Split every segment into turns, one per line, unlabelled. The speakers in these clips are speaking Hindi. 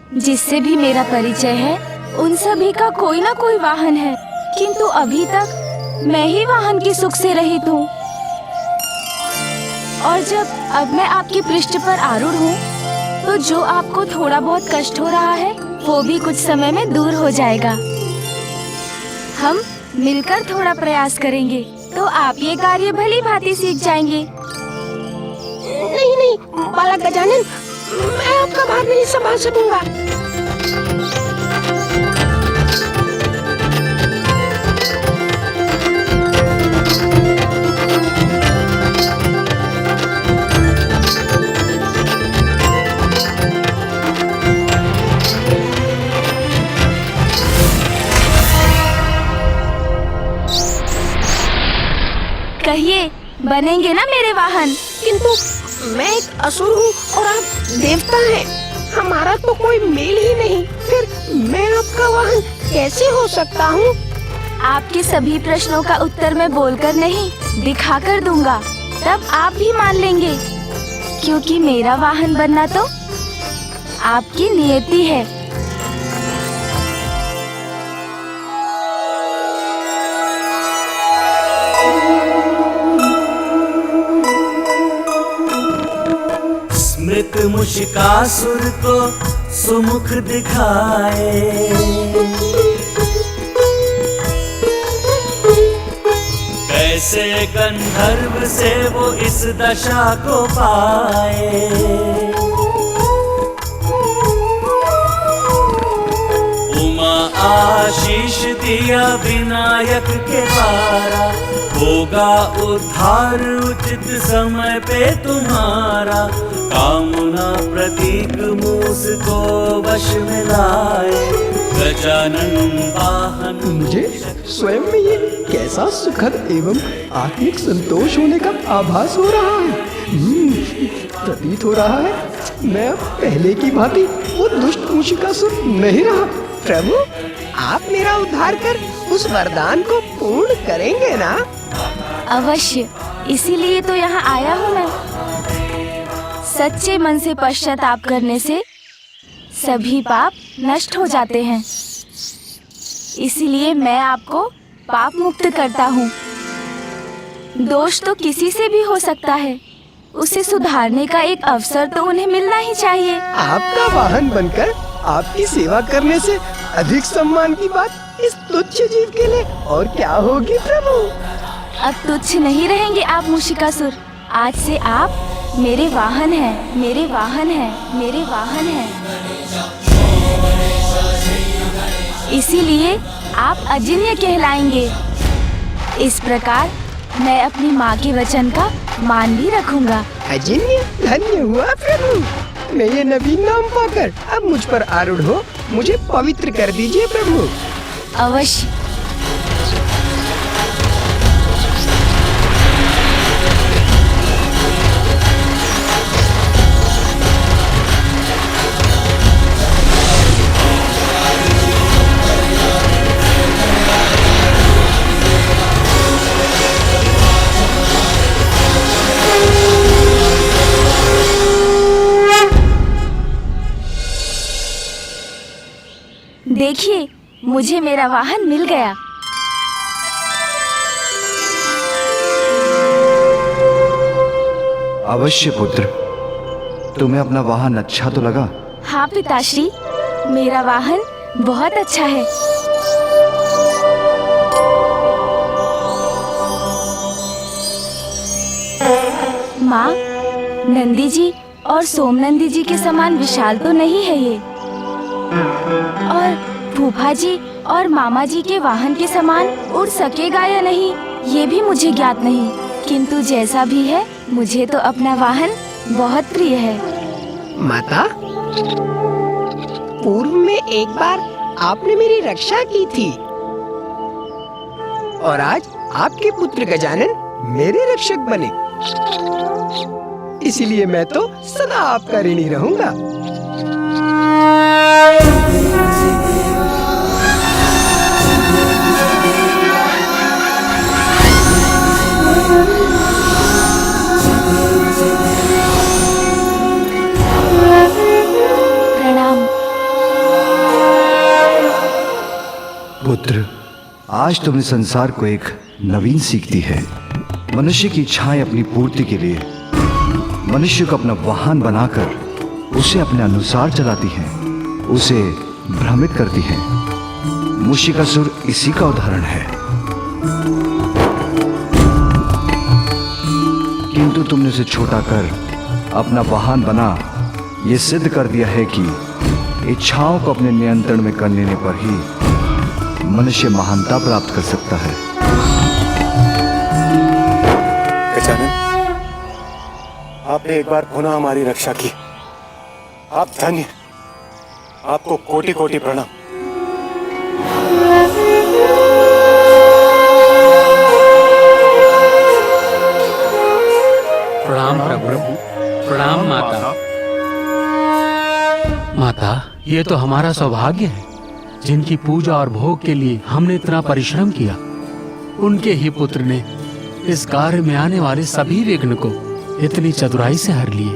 जिससे भी मेरा परिचय है उन सभी का कोई ना कोई वाहन है, किंतु अभी तक मैं ही वाहन की सुख से रहित हूँ। और जब अब मैं आपके पृष्ठ पर आरूढ़ हूँ तो जो आपको थोड़ा बहुत कष्ट हो रहा है वो भी कुछ समय में दूर हो जाएगा। हम मिलकर थोड़ा प्रयास करेंगे तो आप ये कार्य भली भांति सीख जाएंगे।
नहीं नहीं बालक गजानन, मैं आपका भार नहीं संभाल सकूंगा।
कहिए, बनेंगे ना मेरे वाहन?
किंतु मैं एक असुर हूँ और आप देवता हैं, हमारा तो कोई मेल ही नहीं, फिर मैं आपका वाहन कैसे हो सकता हूँ?
आपके सभी प्रश्नों का उत्तर मैं बोलकर नहीं, दिखाकर दूंगा, तब आप भी मान लेंगे, क्योंकि मेरा वाहन बनना तो आपकी नियति है।
स्मृत मुशिकासुर को सुमुख दिखाए, कैसे गंधर्व से वो इस दशा को पाए। उमा आशीष दिया विनायक के द्वारा, होगा उद्धार उचित समय पे तुम्हारा। कामना प्रतीक मूस को वश में लाए, गजानन वाहन।
मुझे स्वयं में ये कैसा सुखद एवं आत्मिक संतोष होने का आभास हो रहा है। प्रतीत हो रहा है मैं अब पहले की भांति वो दुष्ट मुशिकासुर नहीं रहा।
प्रभु, आप मेरा उद्धार कर उस वरदान को पूर्ण करेंगे ना?
अवश्य, इसीलिए तो यहाँ आया हूँ मैं। सच्चे मन से पश्चाताप करने से सभी पाप नष्ट हो जाते हैं, इसीलिए मैं आपको पाप मुक्त करता हूँ। दोष तो किसी से भी हो सकता है, उसे सुधारने का एक अवसर तो उन्हें मिलना ही चाहिए।
आपका वाहन बनकर आपकी सेवा करने से अधिक सम्मान की बात इस तुच्छ जीव के लिए और क्या होगी प्रभु?
अब तुच्छ नहीं रहेंगे आप मुशिकासुर, आज से आप मेरे वाहन हैं, मेरे वाहन हैं, मेरे वाहन हैं। इसीलिए आप अजिन्य कहलाएंगे। इस प्रकार मैं अपनी माँ के वचन का मान भी रखूंगा।
अजिन्य? धन्य हुआ प्रभु। मैं ये नवीन नाम पाकर अब मुझ पर आरूढ़ हो मुझे पवित्र कर दीजिए प्रभु।
अवश्य। देखिए, मुझे मेरा वाहन मिल गया।
अवश्य पुत्र, तुम्हें अपना वाहन अच्छा तो लगा?
हाँ पिताश्री, मेरा वाहन बहुत अच्छा है। माँ, नंदी जी और सोमनंदी जी के समान विशाल तो नहीं है ये, और फूफा जी और मामा जी के वाहन के समान उड़ सकेगा या नहीं ये भी मुझे ज्ञात नहीं, किंतु जैसा भी है मुझे तो अपना वाहन बहुत प्रिय है।
माता, पूर्व में एक बार आपने मेरी रक्षा की थी और आज आपके पुत्र गजानन मेरे रक्षक बने, इसीलिए मैं तो सदा आपका ऋणी रहूंगा।
प्रणाम।
पुत्र, आज तुमने संसार को एक नवीन सीख दी है। मनुष्य की इच्छाएं अपनी पूर्ति के लिए मनुष्य को अपना वाहन बनाकर उसे अपने अनुसार चलाती हैं, उसे भ्रमित करती हैं। मूषिकासुर इसी का उदाहरण है। किंतु तुमने उसे छोटा कर अपना वाहन बना ये सिद्ध कर दिया है कि इच्छाओं को अपने नियंत्रण में कर लेने पर ही मनुष्य महानता प्राप्त कर सकता है।
गजानन, आपने एक बार पुनः हमारी रक्षा की। आप धन्य, आपको कोटि कोटि प्रणाम।
प्रणाम प्रभु, प्रणाम माता। माता, ये तो हमारा सौभाग्य है, जिनकी पूजा और भोग के लिए हमने इतना परिश्रम किया। उनके ही पुत्र ने इस कार्य में आने वाले सभी विघ्न को इतनी चतुराई से हर लिए।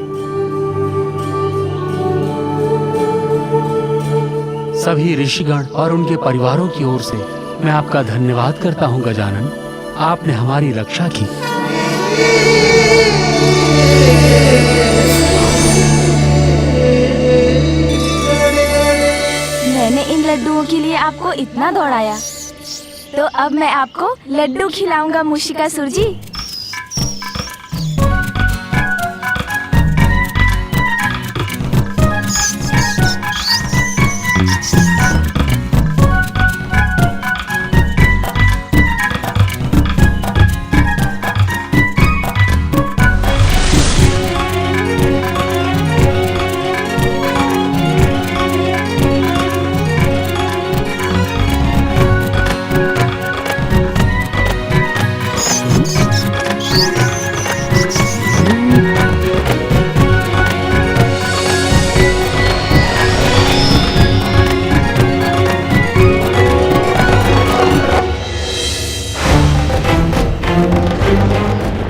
सभी ऋषिगण और उनके परिवारों की ओर से मैं आपका धन्यवाद करता हूँ गजानन। आपने हमारी रक्षा की।
मैंने इन लड्डुओं के लिए आपको इतना दौड़ाया, तो अब मैं आपको लड्डू खिलाऊंगा मूषिकासुर जी।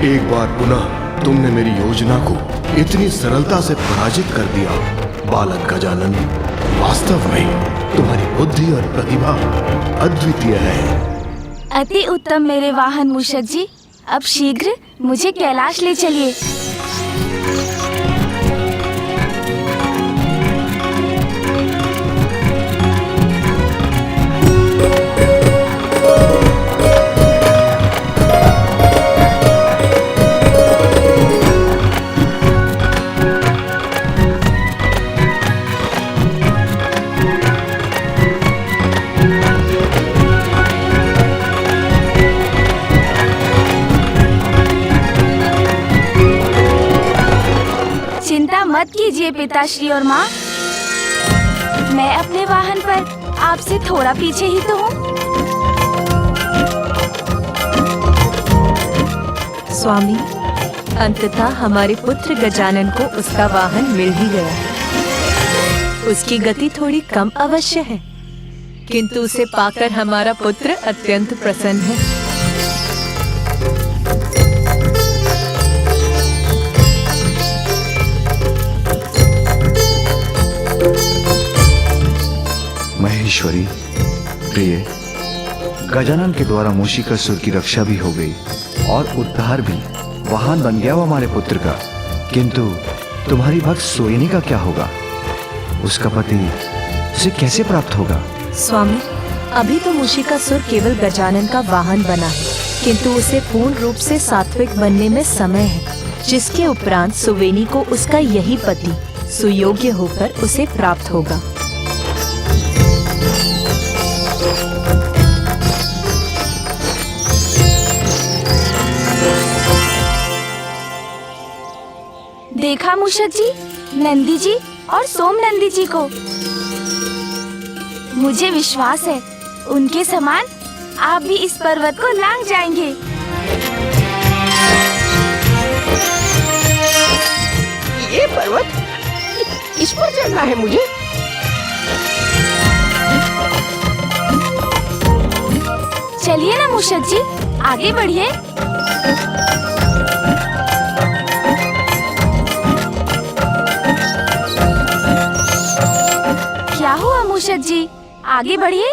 एक बार पुनः तुमने मेरी योजना को इतनी सरलता से पराजित कर दिया। बालक गजानन, वास्तव में तुम्हारी बुद्धि और प्रतिभा अद्वितीय है।
अति उत्तम मेरे वाहन मूषक जी। अब शीघ्र मुझे कैलाश ले चलिए। चिंता मत कीजिए पिताश्री और माँ, मैं अपने वाहन पर आपसे थोड़ा पीछे ही तो हूँ।
स्वामी, अंततः हमारे पुत्र गजानन को उसका वाहन मिल ही गया। उसकी गति थोड़ी कम अवश्य है, किंतु उसे पाकर हमारा पुत्र अत्यंत प्रसन्न है।
महेश्वरी, प्रिय, गजानन के द्वारा मूषिकासुर की रक्षा भी हो गई और उद्धार भी। वाहन बन गया वो हमारे पुत्र का। किंतु तुम्हारी भक्त सोयनी का क्या होगा? उसका पति उसे कैसे प्राप्त होगा?
स्वामी, अभी तो मूषिकासुर केवल गजानन का वाहन बना है, किंतु उसे पूर्ण रूप से सात्विक बनने में समय है, जिसके उपरांत सुवेनी को उसका यही पति सुयोग्य होकर उसे प्राप्त होगा।
देखा मूषक जी, नंदी जी और सोम नंदी जी को। मुझे विश्वास है उनके समान आप भी इस पर्वत को लांघ जाएंगे।
ये पर्वत, इस पर चढ़ना है मुझे।
चलिए ना मूषक जी, आगे बढ़िए। क्या हुआ मूषक जी, आगे बढ़िए।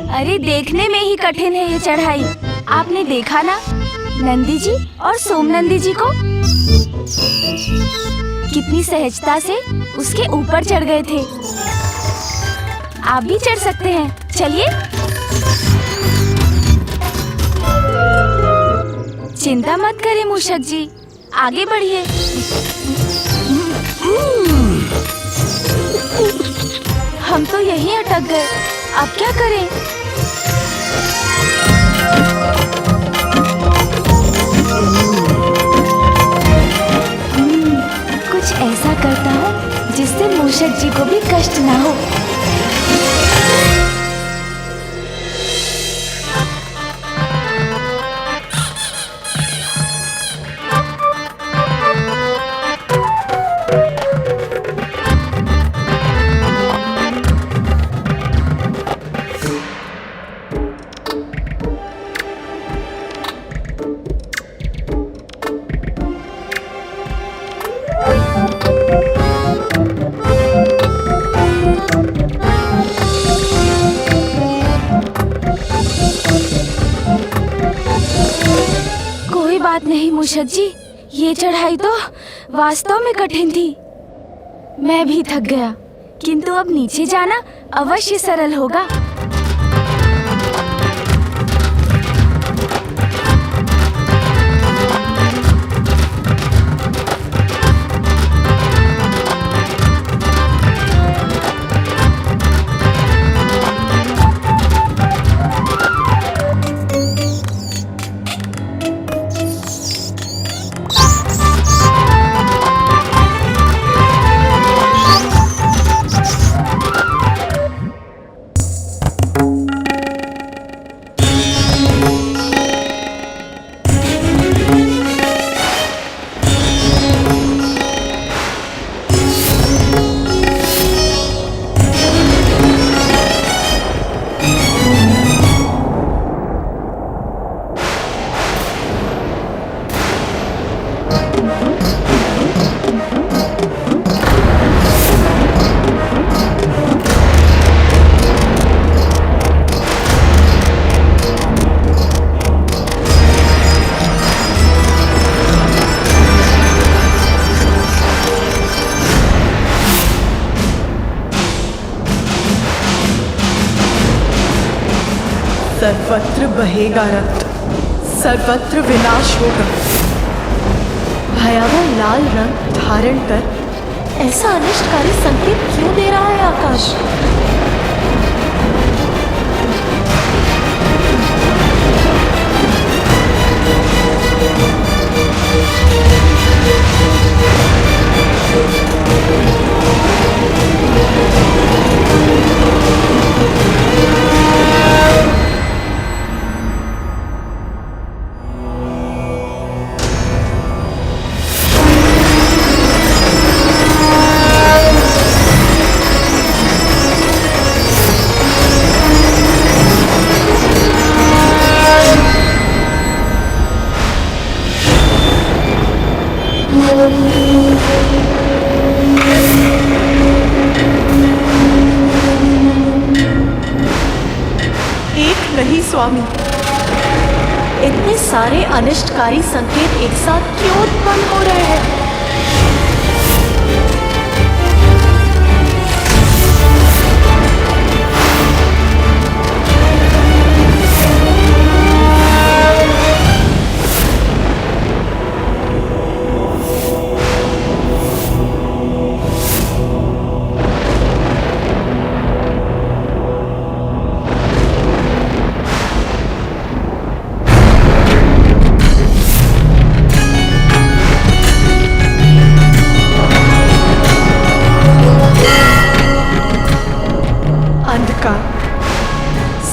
अरे देखने में ही कठिन है ये चढ़ाई। आपने देखा ना नंदी जी और सोम नंदी जी को, कितनी सहजता से उसके ऊपर चढ़ गए थे। आप भी चढ़ सकते हैं, चलिए। चिंता मत करें मूषक जी, आगे बढ़िए। हम तो यहीं अटक गए, अब क्या करें? कुछ ऐसा करता हूँ जिससे मूषक जी को भी कष्ट ना हो। नहीं मूषक जी, ये चढ़ाई तो वास्तव में कठिन थी। मैं भी थक गया, किंतु अब नीचे जाना अवश्य सरल होगा।
सर्वत्र बहेगा रक्त, सर्वत्र विनाश होगा। भयावह लाल रंग धारण कर ऐसा अनिष्टकारी संकेत क्यों दे रहा है आकाश? नहीं स्वामी, इतने सारे अनिष्टकारी संकेत एक साथ क्यों उत्पन्न हो रहे हैं?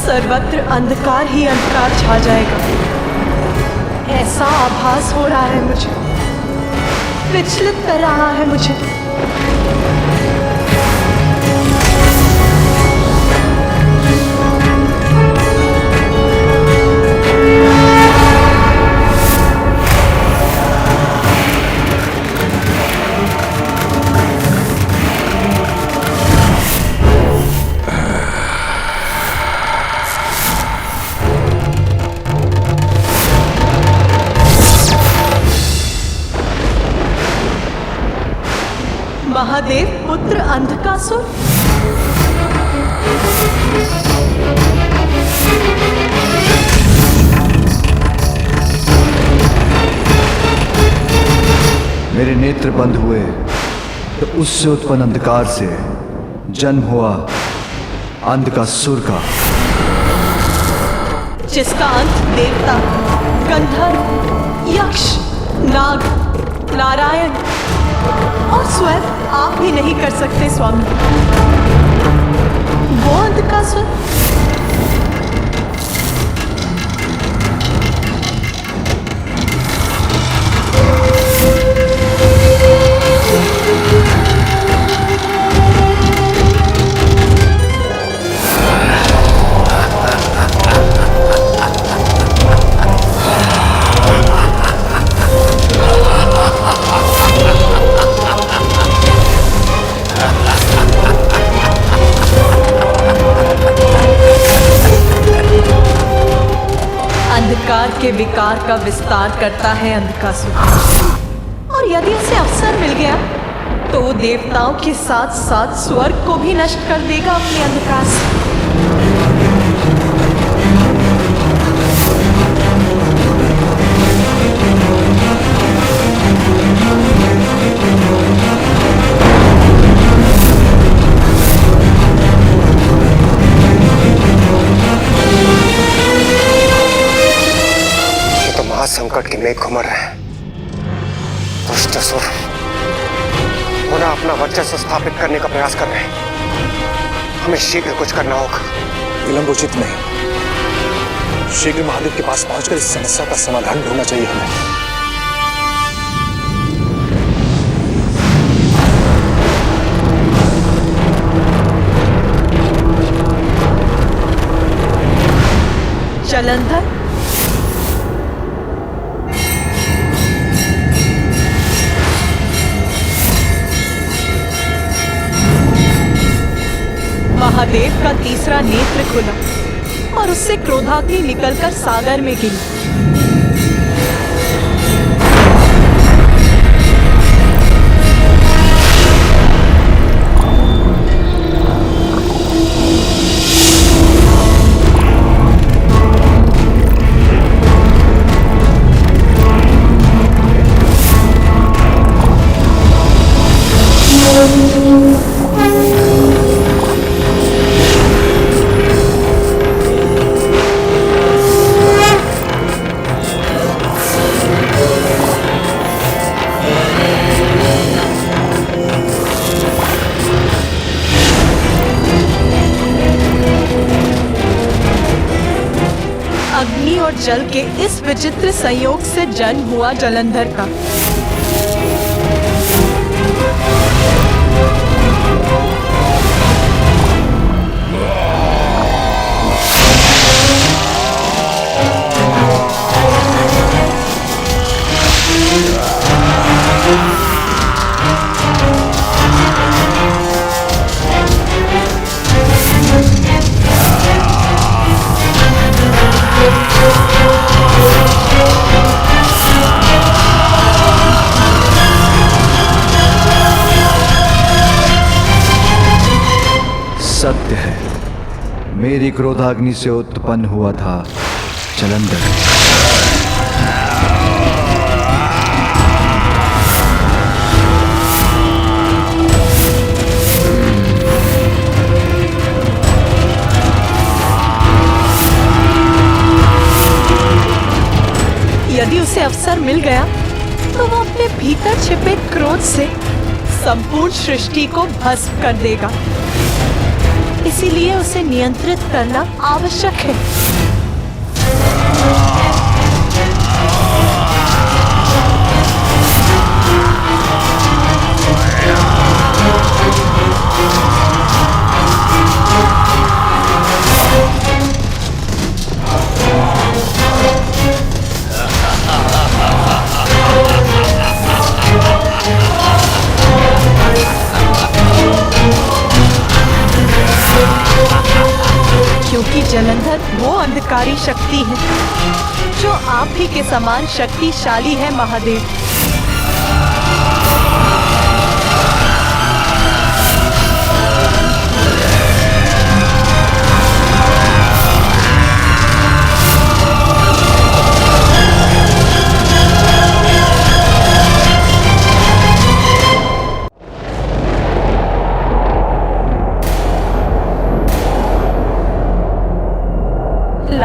सर्वत्र अंधकार ही अंधकार छा जाएगा, ऐसा आभास हो रहा है मुझे, विचलित कर रहा है मुझे। महादेव पुत्र अंधकासुर।
मेरे नेत्र बंद हुए तो उससे उत्पन्न अंधकार से जन्म हुआ अंधकासुर का,
जिसका अंत देवता, गंधर्व, यक्ष, नाग, नारायण और स्वयं आप भी नहीं कर सकते स्वामी। वो अंधकासुर के विकार का विस्तार करता है अंधकासुर, और यदि उसे अवसर मिल गया तो वो देवताओं के साथ साथ स्वर्ग को भी नष्ट कर देगा अपने अंधकार से।
संकट की मेघ घुमर रहे हैं। दुष्ट असुर उन्हें अपना वर्चस्व स्थापित करने का प्रयास कर रहे हैं। हमें शीघ्र कुछ करना होगा।
विलंब उचित नहीं। शीघ्र महादेव के पास पहुंचकर इस समस्या का समाधान ढूंढना चाहिए हमें।
जलंधर, महादेव का तीसरा नेत्र खुला और उससे क्रोधाग्नि निकलकर सागर में गिरी। अग्नि और जल के इस विचित्र संयोग से जन्म हुआ जलंधर का।
सत्य है, मेरी क्रोधाग्नि से उत्पन्न हुआ था जलंधर।
यदि उसे अवसर मिल गया तो वो अपने भीतर छिपे क्रोध से संपूर्ण सृष्टि को भस्म कर देगा। इसीलिए उसे नियंत्रित करना आवश्यक है। क्योंकि जलंधर वो अंधकारी शक्ति है जो आप ही के समान शक्तिशाली है महादेव।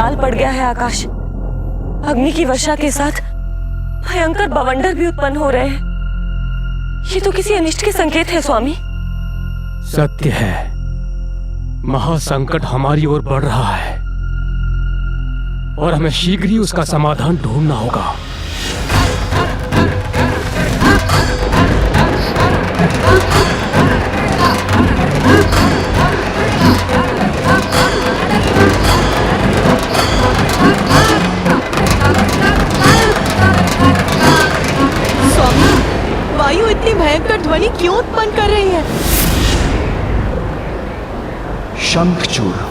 लाल पड़ गया है आकाश। अग्नि की वर्षा के साथ भयंकर बवंडर भी उत्पन्न हो रहे हैं। ये तो किसी अनिष्ट के संकेत है स्वामी।
सत्य है, महासंकट हमारी ओर बढ़ रहा है और हमें शीघ्र ही उसका समाधान ढूंढना होगा।
स्वामी, वायु इतनी भयंकर ध्वनि क्यों उत्पन्न कर रही है?
शंखचूड़।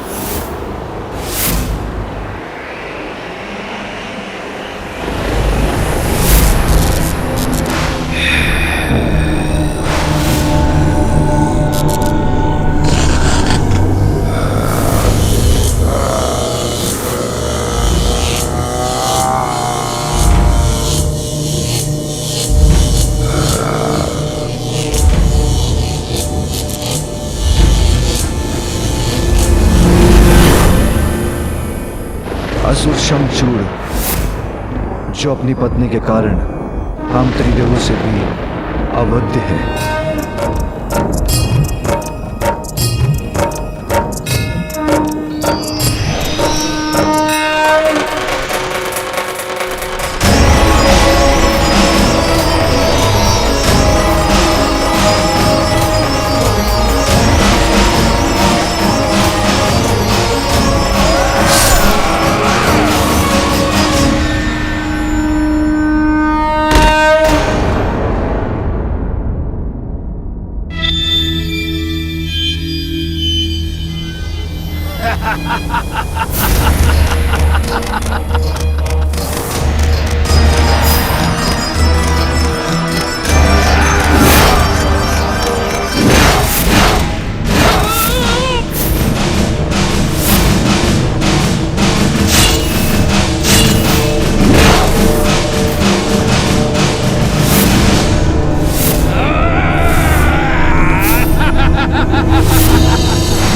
असुर शंखचूड़, जो अपनी पत्नी के कारण हम त्रिदेवों से भी अवध्य है।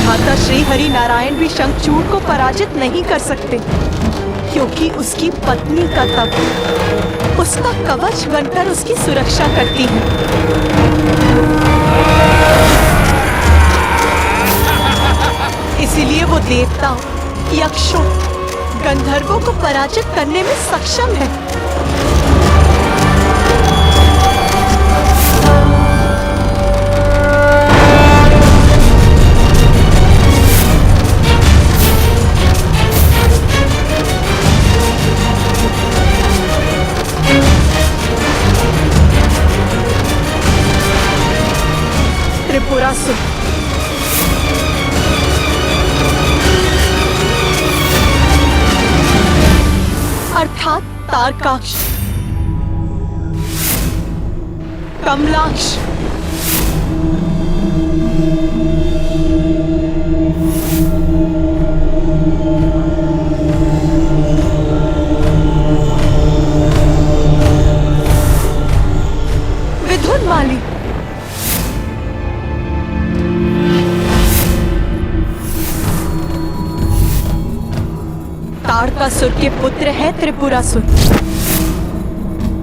माता श्री हरि नारायण भी शंखचूड़ को पराजित नहीं कर सकते, क्योंकि उसकी पत्नी का तप उसका कवच बनकर उसकी सुरक्षा करती है। इसीलिए वो देवताओं, यक्षों, गंधर्वों को पराजित करने में सक्षम है। त्रिपुरासुर, अर्थात तारकाक्ष, कमलाक्ष, विधुनमाली, ताड़कासुर के पुत्र है त्रिपुरासुर।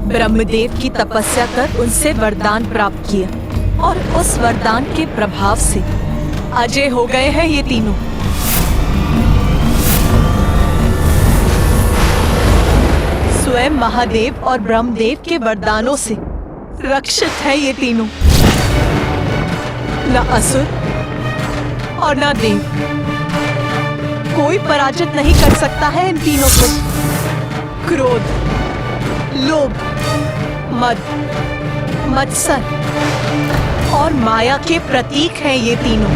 ब्रह्मदेव की तपस्या कर उनसे वरदान प्राप्त किया और उस वरदान के प्रभाव से अजय हो गए हैं ये तीनों। स्वयं महादेव और ब्रह्मदेव के वरदानों से रक्षित है ये तीनों। न असुर और न देव, कोई पराजित नहीं कर सकता है इन तीनों को। क्रोध, लोभ, मद, मत्सर और माया के प्रतीक हैं ये तीनों।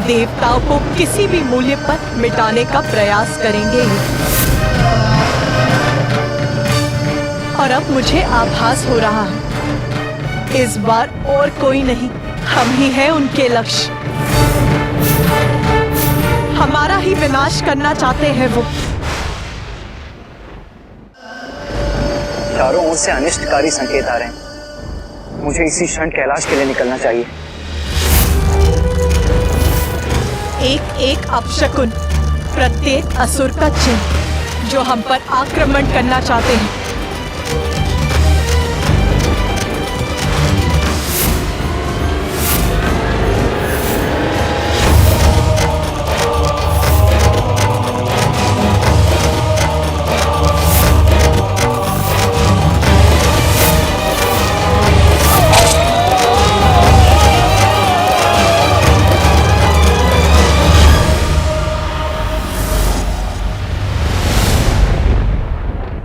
देवताओं को किसी भी मूल्य पर मिटाने का प्रयास करेंगे ये। और अब मुझे आभास हो रहा है, इस बार और कोई नहीं, हम ही हैं उनके लक्ष्य। हमारा ही विनाश करना चाहते हैं वो।
चारों ओर से अनिष्टकारी संकेत आ रहे हैं। मुझे इसी क्षण कैलाश के लिए निकलना चाहिए।
एक एक अपशकुन प्रत्येक असुर का चिन्ह जो हम पर आक्रमण करना चाहते हैं।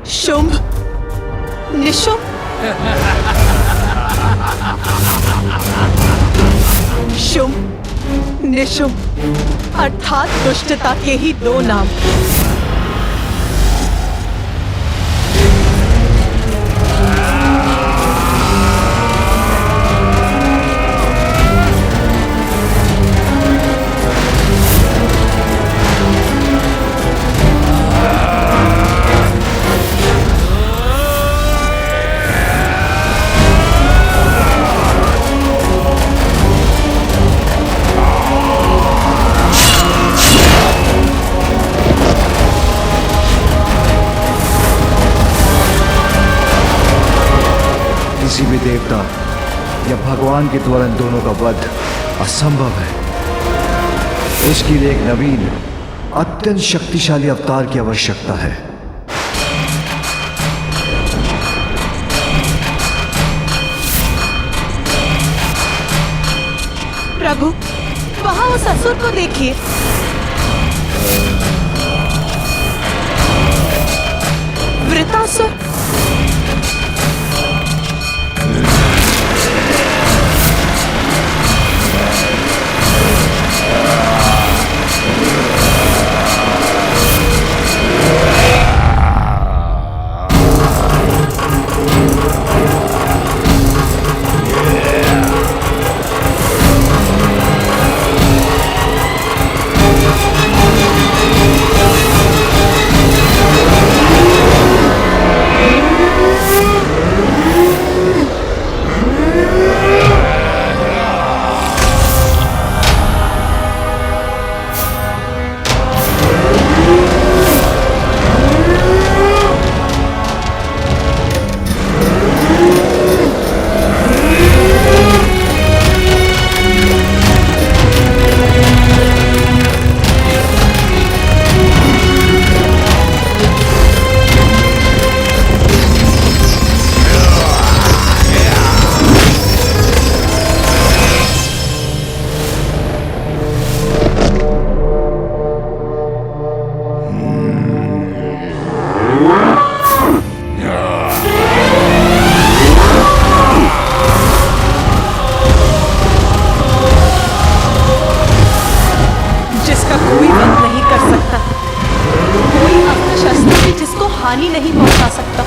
शुंभ, निशुंभ, शुंभ, निशुंभ अर्थात दुष्टता के ही दो नाम।
किसी भी देवता या भगवान के द्वारा इन दोनों का वध असंभव है। इसके लिए एक नवीन अत्यंत शक्तिशाली अवतार की आवश्यकता है।
प्रभु, वहां उस असुर को देखिए। वृतासुर। हानि नहीं पहुंचा सकता।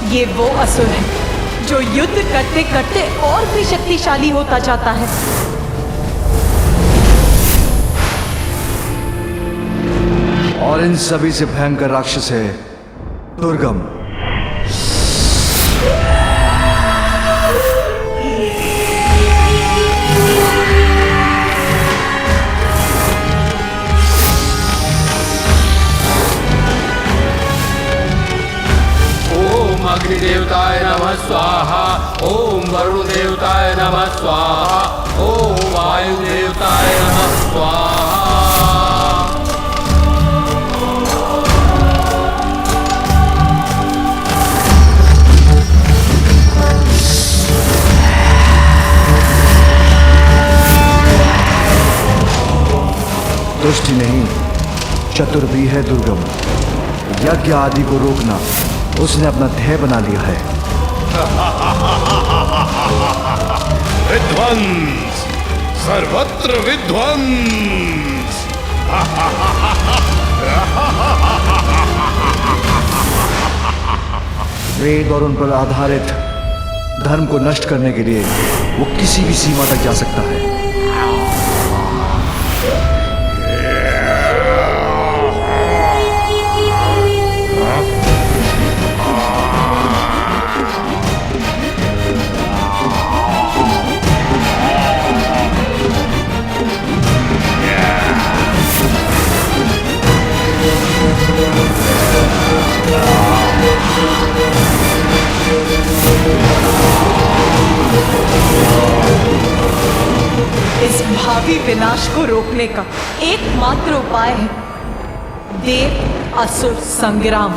ये वो असुर है जो युद्ध करते करते और भी शक्तिशाली होता जाता है।
और इन सभी से भयंकर राक्षस है दुर्गम।
ओम अग्निदेवताय नमः स्वाहा। ओम वरुण देवताय नमः स्वाहा। ओम वायु देवताय नमः स्वाहा।
दुष्टि नहीं, चतुर भी है दुर्गम। यज्ञ आदि को रोकना उसने अपना ध्येय बना लिया है।
विध्वंस, सर्वत्र विध्वंस।
वेद और उन पर आधारित धर्म को नष्ट करने के लिए वो किसी भी सीमा तक जा सकता है।
भावी विनाश को रोकने का एकमात्र उपाय है देव असुर संग्राम।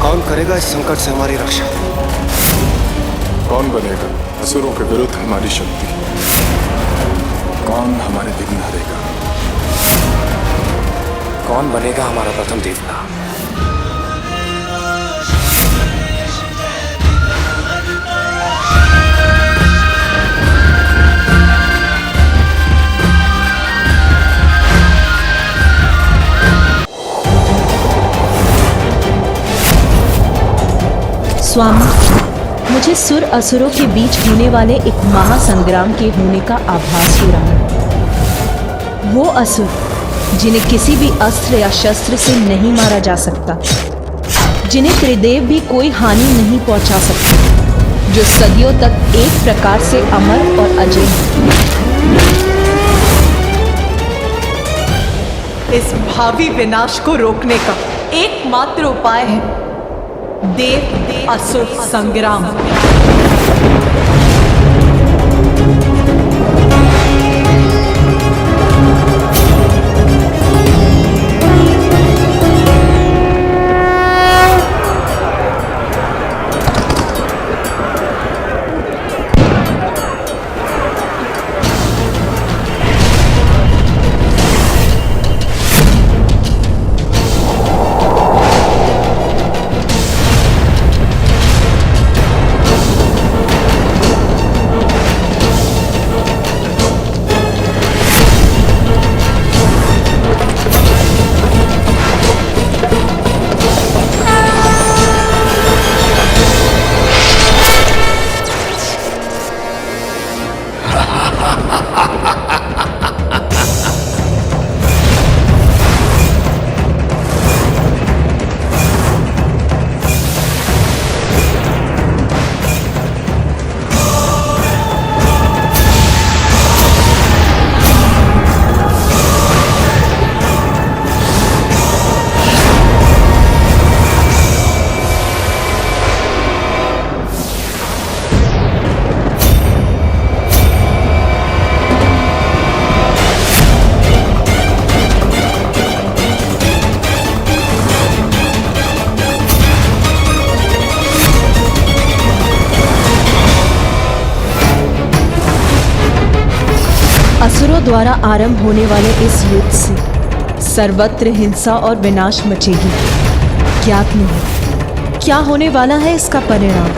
कौन करेगा इस संकट से हमारी रक्षा?
कौन बनेगा असुरों के विरुद्ध हमारी शक्ति? कौन हमारे विघ्न हरेगा?
कौन बनेगा हमारा प्रथम देवता?
स्वामी, मुझे सुर असुरों के बीच होने वाले एक महासंग्राम के होने का आभास हो रहा है। वो असुर जिन्हें किसी भी अस्त्र या शस्त्र से नहीं मारा जा सकता, जिन्हें त्रिदेव भी कोई हानि नहीं पहुंचा सकते, जो सदियों तक एक प्रकार से अमर और अजय हैं।
इस भावी विनाश को रोकने का एकमात्र उपाय है देव असुर संग्राम।
असुरों द्वारा आरंभ होने वाले इस युद्ध से सर्वत्र हिंसा और विनाश मचेगी। ज्ञात नहीं क्या होने वाला है इसका परिणाम।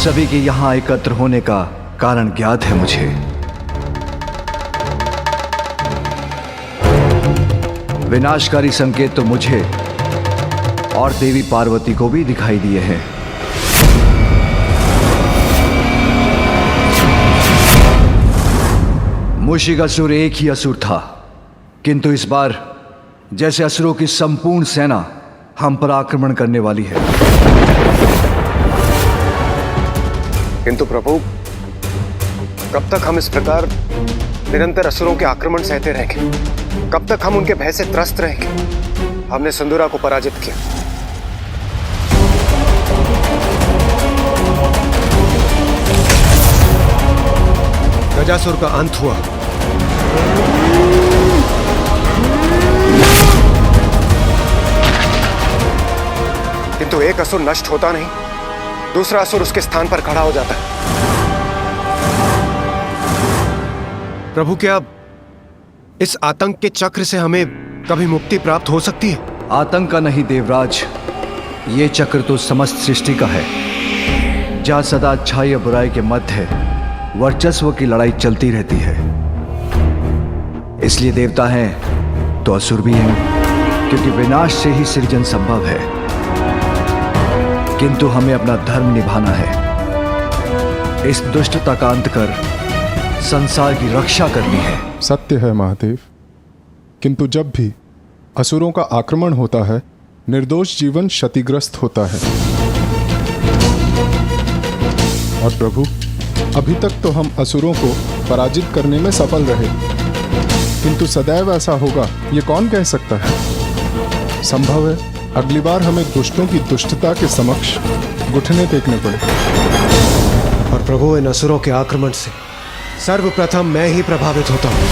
सभी के यहाँ एकत्र होने का कारण ज्ञात है मुझे। विनाशकारी संकेत तो मुझे और देवी पार्वती को भी दिखाई दिए हैं। मूषिकासुर एक ही असुर था, किंतु इस बार जैसे असुरों की संपूर्ण सेना हम पर आक्रमण करने वाली है।
किंतु प्रभु, कब तक हम इस प्रकार निरंतर असुरों के आक्रमण सहते रहेंगे? कब तक हम उनके भय से त्रस्त रहेंगे? हमने सिंदूरा को पराजित किया, गजासुर का अंत हुआ, किंतु एक असुर नष्ट होता नहीं, दूसरा असुर उसके स्थान पर खड़ा हो जाता है। प्रभु, क्या इस आतंक के चक्र से हमें कभी मुक्ति प्राप्त हो सकती है?
आतंक का नहीं देवराज, ये चक्र तो समस्त सृष्टि का है, जहाँ सदा अच्छाई और बुराई के मध्य वर्चस्व की लड़ाई चलती रहती है। इसलिए देवता हैं तो असुर भी हैं, क्योंकि विनाश से ही सृजन संभव है। किंतु हमें अपना धर्म निभाना है, इस दुष्टता का अंत कर संसार की रक्षा करनी है।
सत्य है महादेव, किंतु जब भी असुरों का आक्रमण होता है, निर्दोष जीवन क्षतिग्रस्त होता है। और प्रभु, अभी तक तो हम असुरों को पराजित करने में सफल रहे, किंतु सदैव ऐसा होगा ये कौन कह सकता है। संभव है अगली बार हमें दुष्टों की दुष्टता के समक्ष घुटने टेकने पड़े।
और प्रभु, इन असुरों के आक्रमण से सर्वप्रथम मैं ही प्रभावित होता हूं,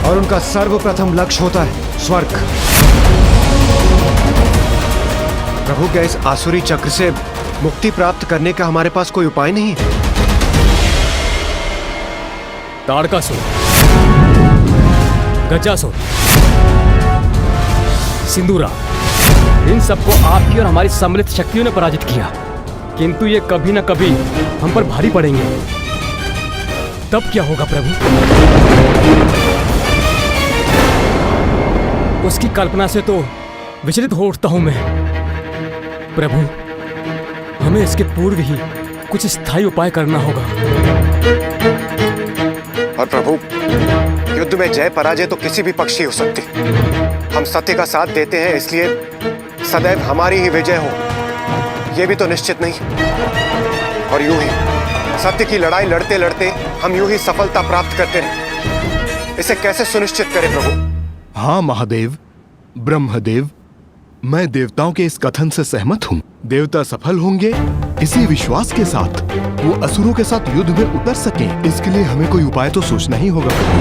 और उनका सर्वप्रथम लक्ष्य होता है स्वर्ग। प्रभु, क्या इस आसुरी चक्र से मुक्ति प्राप्त करने का हमारे पास कोई उपाय नहीं है?
ताड़कासुर, गजासुर, सिंदूरा, इन सबको आपकी और हमारी सम्मिलित शक्तियों ने पराजित किया, किंतु ये कभी न कभी हम पर भारी पड़ेंगे। तब क्या होगा प्रभु? उसकी कल्पना से तो विचलित हो उठता हूं मैं। प्रभु, हमें इसके पूर्व ही कुछ स्थायी उपाय करना होगा।
और प्रभु, युद्ध में जय पराजय तो किसी भी पक्ष की हो सकती। हम सत्य का साथ देते हैं, इसलिए सदैव हमारी ही विजय हो, ये भी तो निश्चित नहीं। और यूं ही सत्य की लड़ाई लड़ते लड़ते हम यूं ही सफलता प्राप्त करते हैं, इसे कैसे सुनिश्चित करें प्रभु?
हाँ महादेव, ब्रह्मदेव, मैं देवताओं के इस कथन से सहमत हूँ। देवता सफल होंगे इसी विश्वास के साथ वो असुरों के साथ युद्ध में उतर सकें। इसके लिए हमें कोई उपाय तो सोचना ही होगा प्रभु।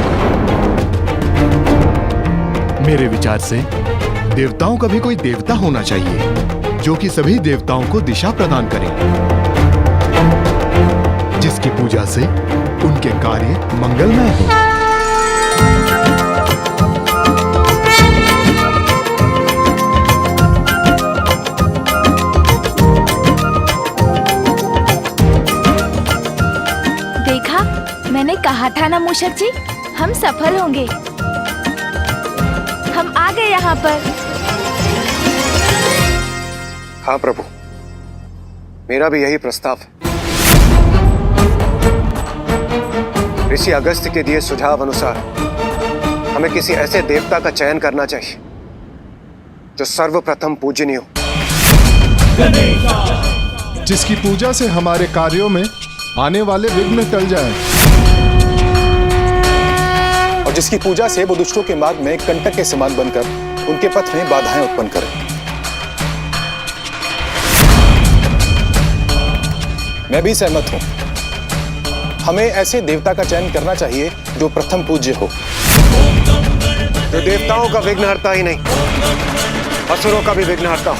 मेरे विचार से देवताओं का भी कोई देवता होना चाहिए, जो कि सभी देवताओं को दिशा प्रदान करे, जिसकी पूजा से उनके कार्य मंगलमय हो।
देखा, मैंने कहा था ना मूषक जी, हम सफल होंगे। हम आ गए यहाँ पर।
हाँ प्रभु, मेरा भी यही प्रस्ताव है। ऋषि अगस्त्य के दिए सुझाव अनुसार हमें किसी ऐसे देवता का चयन करना चाहिए जो सर्वप्रथम पूजनीय हो,
जिसकी पूजा से हमारे कार्यों में आने वाले विघ्न टल जाएं,
और जिसकी पूजा से वो दुष्टों के मार्ग में कंटक के समान बनकर उनके पथ में बाधाएं उत्पन्न करें। मैं भी सहमत हूं। हमें ऐसे देवता का चयन करना चाहिए जो प्रथम पूज्य हो,
जो देवताओं का विघ्नहर्ता ही नहीं, असुरों का भी विघ्नहर्ता हो,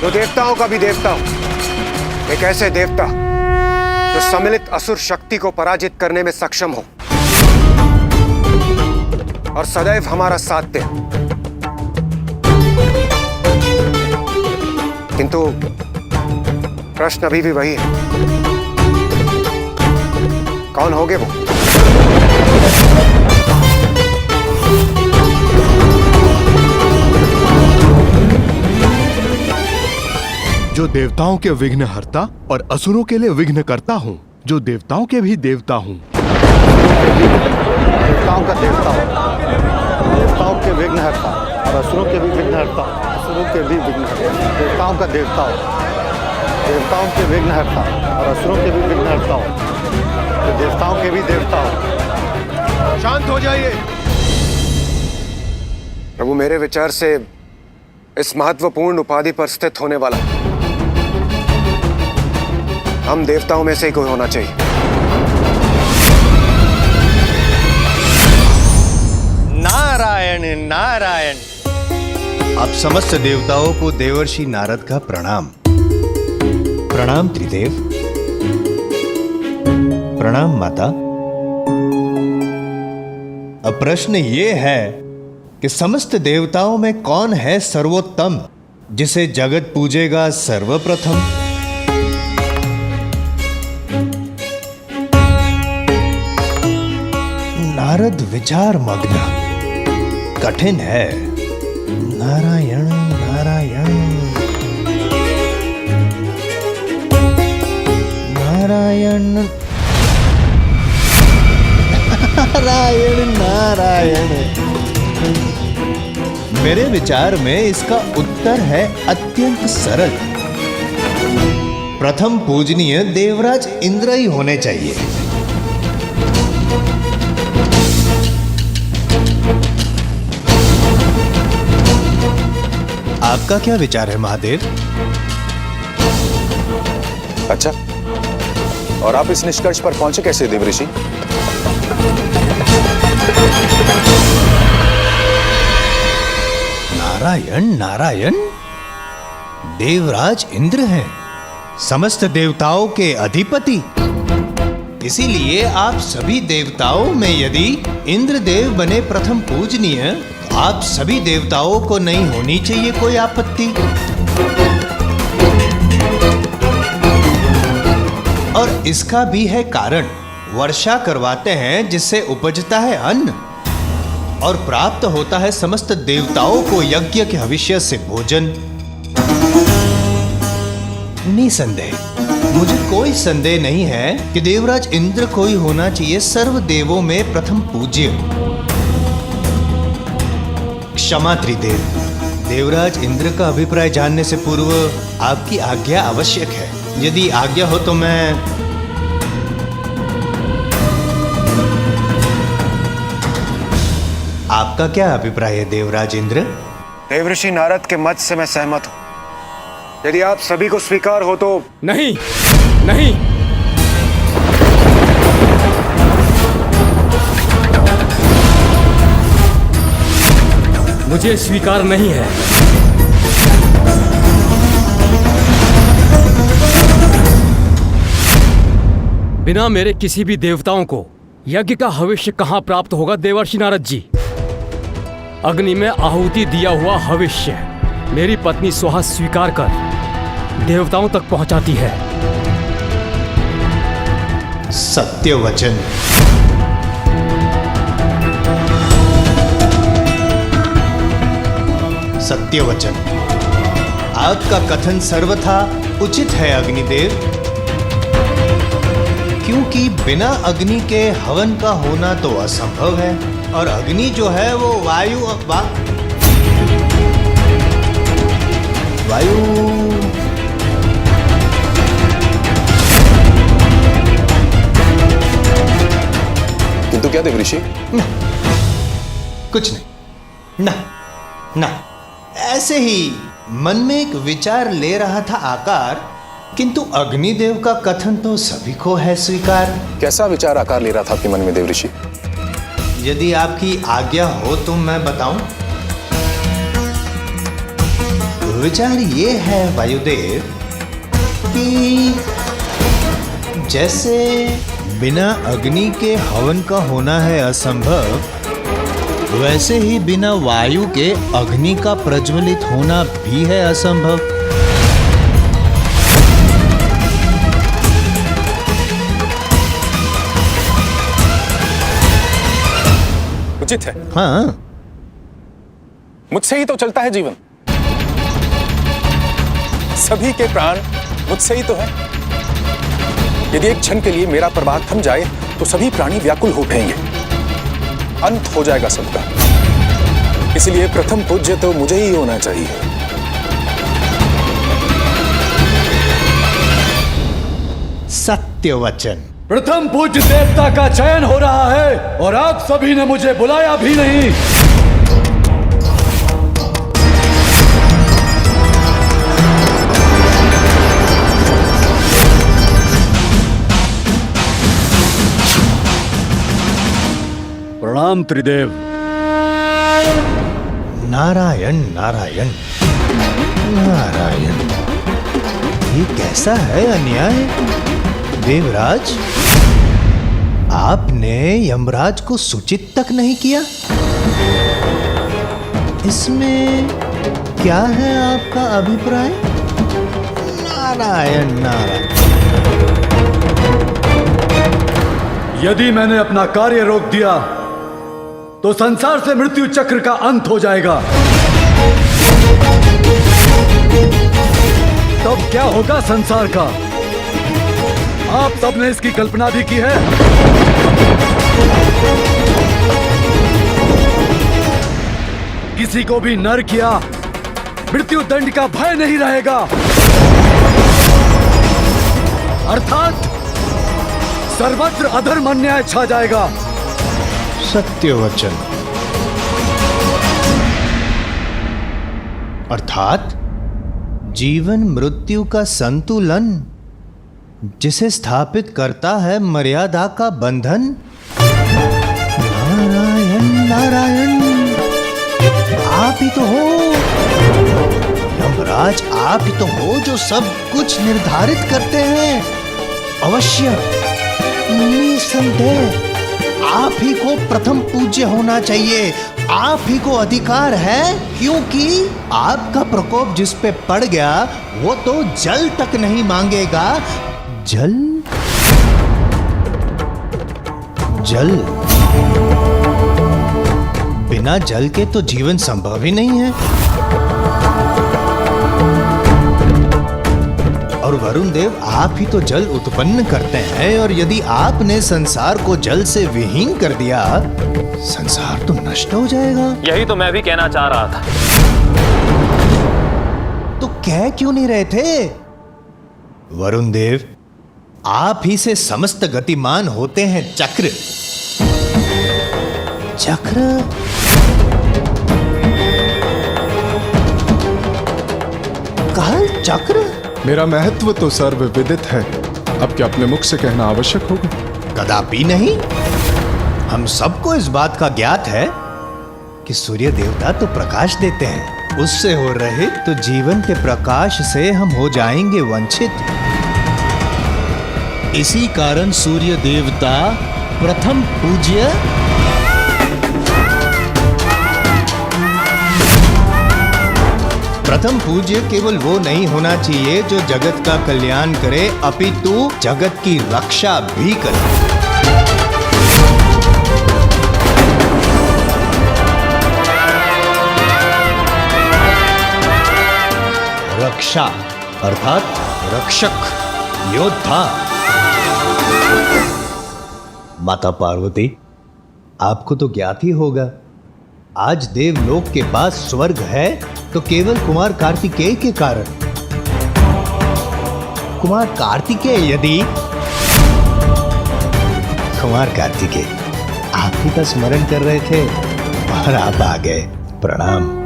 जो देवताओं का भी देवता हो। एक ऐसे देवता जो सम्मिलित असुर शक्ति को पराजित करने में सक्षम हो और सदैव हमारा साथ दे। किंतु प्रश्न अभी भी वही है, कौन होंगे वो?
जो देवताओं के विघ्नहर्ता और असुरों के लिए विघ्नकर्ता हूँ, जो देवताओं के भी देवता हूँ।
देवताओं का देवता हो, देवताओं के विघ्नहर्ता और असुरों के भी विघ्नहर्ता, असुरों के भी विघ्नहर्ता। देवताओं का देवता हो, देवताओं के विघ्नहर्ता और असुरों के भी विघ्नहर्ता हो, तो देवताओं के भी देवता हो।
शांत हो जाइए प्रभु। मेरे विचार से इस महत्वपूर्ण उपाधि पर स्थित होने वाला हम देवताओं में से ही कोई होना चाहिए।
नारायण नारायण। आप समस्त देवताओं को देवर्षि नारद का प्रणाम। प्रणाम त्रिदेव। प्रणाम माता। अब प्रश्न ये है कि समस्त देवताओं में कौन है सर्वोत्तम, जिसे जगत पूजेगा सर्वप्रथम? नारद विचार मग्न। कठिन है। नारायण नारायण नारायण नारायण नारायण। मेरे विचार में इसका उत्तर है अत्यंत सरल। प्रथम पूजनीय देवराज इंद्र ही होने चाहिए। आपका क्या विचार है महादेव?
अच्छा, और आप इस निष्कर्ष पर पहुंचे कैसे देवऋषि?
नारायण नारायण। देवराज इंद्र हैं, समस्त देवताओं के अधिपति। इसीलिए आप सभी देवताओं में यदि इंद्रदेव बने प्रथम पूजनीय, आप सभी देवताओं को नहीं होनी चाहिए कोई आपत्ति। और इसका भी है कारण। वर्षा करवाते हैं जिससे उपजता है अन्न और प्राप्त होता है समस्त देवताओं को यज्ञ के हविष्य से भोजन। निसंदेह मुझे कोई संदेह नहीं है कि देवराज इंद्र को ही होना चाहिए सर्व देवों में प्रथम पूज्य। क्षमा त्रिदेव, देवराज इंद्र का अभिप्राय जानने से पूर्व आपकी आज्ञा आवश्यक है। यदि आज्ञा हो तो मैं आपका क्या अभिप्राय है देवराज इंद्र?
देवऋषि नारद के मत से मैं सहमत हूं। यदि आप सभी को स्वीकार हो तो।
नहीं नहीं, मुझे स्वीकार नहीं है। बिना मेरे किसी भी देवताओं को यज्ञ का हविष्य कहां प्राप्त होगा देवर्षि नारद जी? अग्नि में आहुति दिया हुआ हविष्य मेरी पत्नी सुहा स्वीकार कर देवताओं तक पहुंचाती है।
सत्य वचन। सत्य वचन। आपका कथन सर्वथा उचित है अग्निदेव, क्योंकि बिना अग्नि के हवन का होना तो असंभव है। और अग्नि जो है वो वायु
किंतु क्या देवऋषि?
कुछ नहीं। ना, ऐसे ही मन में एक विचार ले रहा था आकार, किंतु अग्निदेव का कथन तो सभी को है स्वीकार।
कैसा विचार आकार ले रहा था आपके मन में देवऋषि?
यदि आपकी आज्ञा हो तो मैं बताऊं। विचार ये है वायुदेव कि जैसे बिना अग्नि के हवन का होना है असंभव, वैसे ही बिना वायु के अग्नि का प्रज्वलित होना भी है असंभव।
उचित है।
हाँ,
मुझसे ही तो चलता है जीवन। सभी के प्राण मुझसे ही तो है। यदि एक क्षण के लिए मेरा प्रवाह थम जाए तो सभी प्राणी व्याकुल हो उठेंगे, अंत हो जाएगा सबका। इसलिए प्रथम पूज्य तो मुझे ही होना चाहिए।
सत्य वचन।
प्रथम पूज्य देवता का चयन हो रहा है और आप सभी ने मुझे बुलाया भी नहीं। प्रणाम त्रिदेव।
नारायण नारायण नारायण। ये कैसा है अन्याय देवराज? आपने यमराज को सूचित तक नहीं किया। इसमें क्या है आपका अभिप्राय? नारायण नारायण।
यदि मैंने अपना कार्य रोक दिया तो संसार से मृत्यु चक्र का अंत हो जाएगा। तब क्या होगा संसार का? आप सबने इसकी कल्पना भी की है। किसी को भी नरक या मृत्यु दंड का भय नहीं रहेगा, अर्थात सर्वत्र अधर्म अन्याय छा जाएगा।
सत्य वचन। अर्थात जीवन मृत्यु का संतुलन, जिसे स्थापित करता है मर्यादा का बंधन। नारायण नारायण। आप ही तो हो यमराज, आप ही तो हो जो सब कुछ निर्धारित करते हैं। अवश्य निसंदेह आप ही को प्रथम पूज्य होना चाहिए। आप ही को अधिकार है, क्योंकि आपका प्रकोप जिस पे पड़ गया वो तो जल तक नहीं मांगेगा। जल जल बिना जल के तो जीवन संभव ही नहीं है। और वरुण देव, आप ही तो जल उत्पन्न करते हैं, और यदि आपने संसार को जल से विहीन कर दिया, संसार तो नष्ट हो जाएगा।
यही तो मैं भी कहना चाह रहा था।
तो कह क्यों नहीं रहे थे? वरुण देव, आप ही से समस्त गतिमान होते हैं चक्र। चक्र काल चक्र।
मेरा महत्व तो सर्वविदित है, अब क्या अपने मुख से कहना आवश्यक होगा?
कदापि नहीं। हम सबको इस बात का ज्ञात है कि सूर्य देवता तो प्रकाश देते हैं, उससे हो रहित तो जीवन के प्रकाश से हम हो जाएंगे वंचित। इसी कारण सूर्य देवता प्रथम पूज्य केवल वो नहीं होना चाहिए जो जगत का कल्याण करे, अपितु जगत की रक्षा भी करे। रक्षा अर्थात रक्षक, योद्धा। माता पार्वती, आपको तो ज्ञात ही होगा, आज देवलोक के पास स्वर्ग है तो केवल कुमार कार्तिकेय के कारण। कुमार कार्तिकेय आप ही का स्मरण कर रहे थे और आप आ गए। प्रणाम।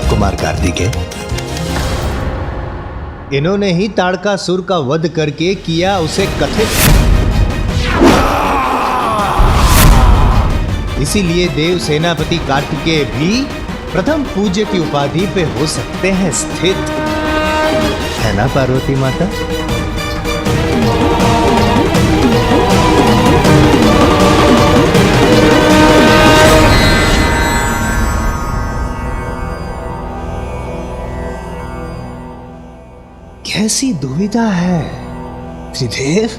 कुमार कार्तिकेय, इन्होंने ही ताड़कासुर का वध करके किया उसे कथित। इसीलिए देव सेनापति कार्तिकेय भी प्रथम पूज्य की उपाधि पे हो सकते हैं स्थित, है ना पार्वती माता? कैसी दुविधा है त्रिदेव,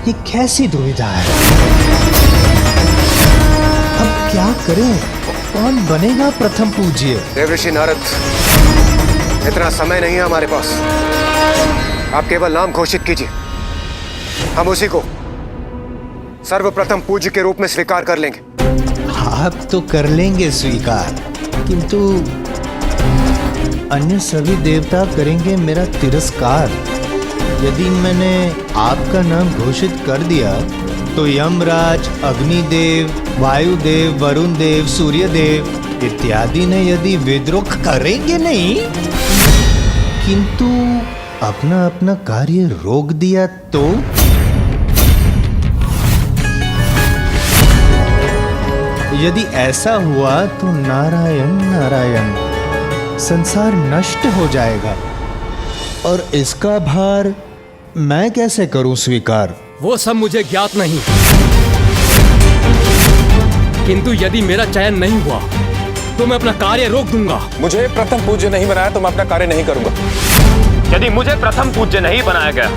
ये कैसी दुविधा है? अब क्या करें? कौन बनेगा प्रथम पूज्य?
देवऋषि नारद, इतना समय नहीं है हमारे पास। आप केवल नाम घोषित कीजिए, हम उसी को सर्वप्रथम पूज्य के रूप में स्वीकार कर लेंगे।
आप तो कर लेंगे स्वीकार, किंतु अन्य सभी देवता करेंगे मेरा तिरस्कार। यदि मैंने आपका नाम घोषित कर दिया तो यमराज, अग्निदेव, वायुदेव, वरुण देव, सूर्यदेव इत्यादि ने यदि विद्रोह करेंगे नहीं, किंतु अपना अपना कार्य रोक दिया तो यदि ऐसा हुआ तो नारायण नारायण संसार नष्ट हो जाएगा और इसका भार मैं कैसे करूं स्वीकार?
वो सब मुझे ज्ञात नहीं, किंतु यदि मेरा चयन नहीं हुआ तो मैं अपना कार्य रोक दूंगा।
मुझे प्रथम पूज्य नहीं बनाया तो मैं अपना कार्य नहीं करूंगा।
यदि मुझे प्रथम पूज्य नहीं बनाया गया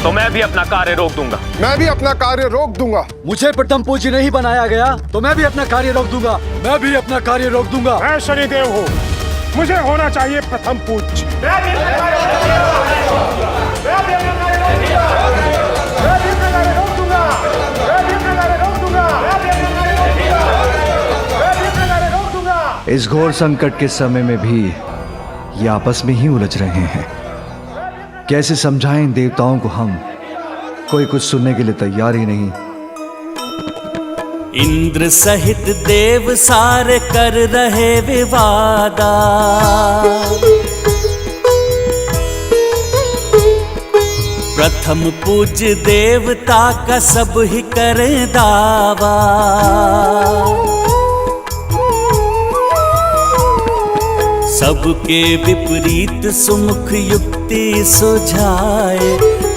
तो मैं भी अपना कार्य रोक दूंगा।
मैं भी अपना कार्य रोक दूंगा।
मुझे प्रथम पूज्य नहीं बनाया गया तो मैं भी अपना कार्य रोक दूंगा। मैं भी अपना कार्य रोक दूंगा।
मैं शनिदेव हूँ, मुझे होना चाहिए प्रथम पूज्य।
इस घोर संकट के समय में भी ये आपस में ही उलझ रहे हैं। कैसे समझाएं देवताओं को हम? कोई कुछ सुनने के लिए तैयार ही नहीं।
इंद्र सहित देव सारे कर रहे विवादा, प्रथम पूज्य देवता का सब ही करें दावा। सबके विपरीत सुमुख युक्ति सुझाए,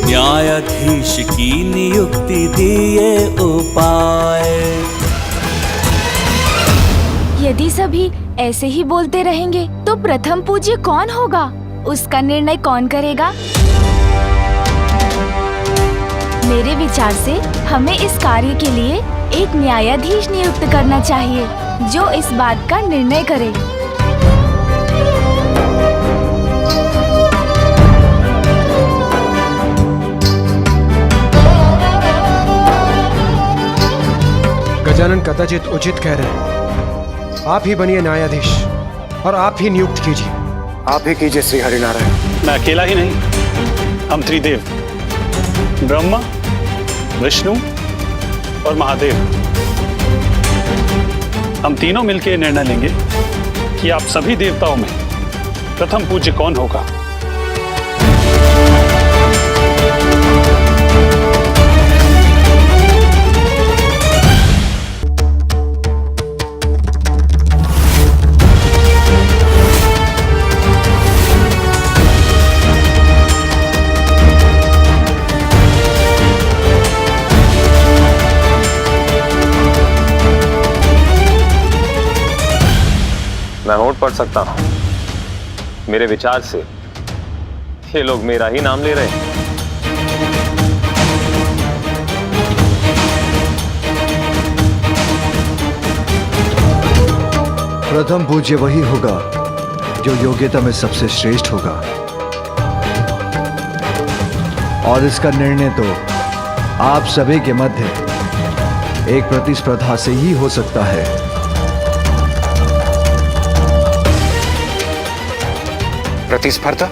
न्यायाधीश की नियुक्ति दिए उपाय।
यदि सभी ऐसे ही बोलते रहेंगे तो प्रथम पूज्य कौन होगा? उसका निर्णय कौन करेगा? मेरे विचार से हमें इस कार्य के लिए एक न्यायाधीश नियुक्त करना चाहिए जो इस बात का निर्णय करे।
गजानन कदाचित उचित कह रहे हैं। आप ही बनिए न्यायाधीश और आप ही नियुक्त कीजिए।
आप ही कीजिए श्री हरिनारायण।
मैं अकेला ही नहीं, हम त्रिदेव ब्रह्मा, विष्णु और महादेव, हम तीनों मिलकर निर्णय लेंगे कि आप सभी देवताओं में प्रथम पूज्य कौन होगा।
मैं होठ पढ़ सकता हूं। मेरे विचार से ये लोग मेरा ही नाम ले रहे हैं।
प्रथम पूज्य वही होगा जो योग्यता में सबसे श्रेष्ठ होगा, और इसका निर्णय तो आप सभी के मध्य एक प्रतिस्पर्धा से ही हो सकता है।
प्रतिस्पर्धा?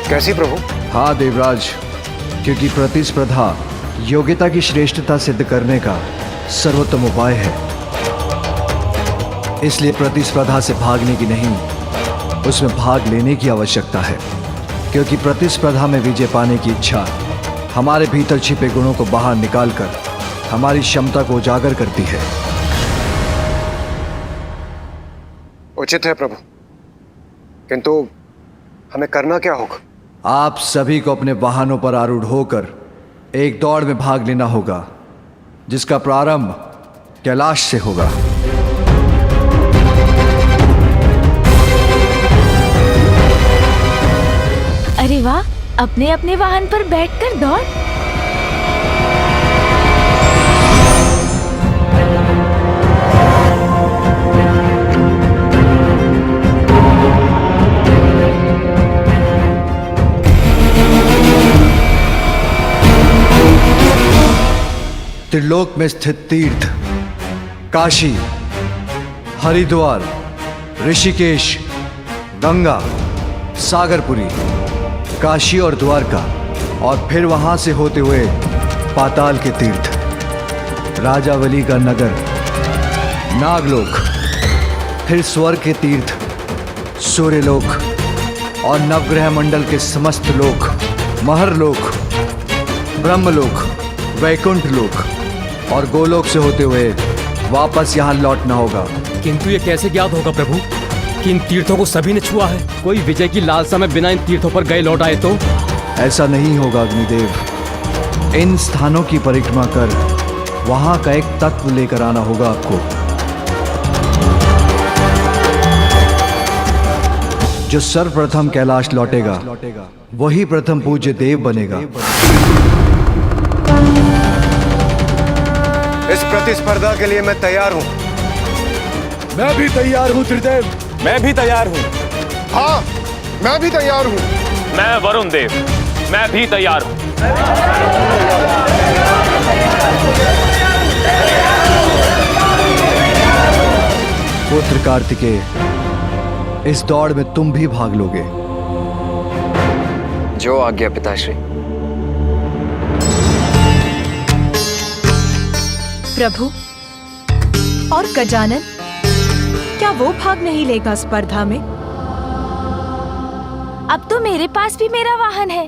कैसी प्रभु?
हाँ देवराज, क्योंकि प्रतिस्पर्धा योग्यता की श्रेष्ठता सिद्ध करने का सर्वोत्तम उपाय है। इसलिए प्रतिस्पर्धा से भागने की नहीं, उसमें भाग लेने की आवश्यकता है, क्योंकि प्रतिस्पर्धा में विजय पाने की इच्छा हमारे भीतर छिपे गुणों को बाहर निकालकर हमारी क्षमता को उजागर करती है।
उचित है प्रभु, किंतु हमें करना क्या होगा?
आप सभी को अपने वाहनों पर आरूढ़ होकर एक दौड़ में भाग लेना होगा, जिसका प्रारंभ कैलाश से होगा।
अरे वाह, अपने अपने वाहन पर बैठकर दौड़।
त्रिलोक में स्थित तीर्थ काशी, हरिद्वार, ऋषिकेश, गंगा, सागरपुरी, काशी और द्वारका, और फिर वहां से होते हुए पाताल के तीर्थ, राजावली का नगर, नागलोक, फिर स्वर्ग के तीर्थ, सूर्यलोक और नवग्रह मंडल के समस्त लोक, महरलोक, ब्रह्मलोक, वैकुंठ लोक, और गोलोक से होते हुए वापस यहाँ लौटना होगा।
किंतु ये कैसे ज्ञात होगा प्रभु कि इन तीर्थों को सभी ने छुआ है? कोई विजय की लालसा में बिना इन तीर्थों पर गए लौट आए तो?
ऐसा नहीं होगा अग्निदेव। इन स्थानों की परिक्रमा कर वहां का एक तत्व लेकर आना होगा आपको, जो सर्वप्रथम कैलाश लौटेगा वही प्रथम पूज्य देव बनेगा।
इस प्रतिस्पर्धा के लिए मैं तैयार हूं।
मैं भी तैयार हूं त्रिदेव।
मैं भी तैयार हूं।
हाँ, मैं भी तैयार हूं।
मैं वरुण देव, मैं भी तैयार हूं।
पुत्र कार्तिकेय, इस दौड़ में तुम भी भाग लोगे।
जो आज्ञा पिताश्री।
प्रभु और गजानन, क्या वो भाग नहीं लेगा स्पर्धा में?
अब तो मेरे पास भी मेरा वाहन है।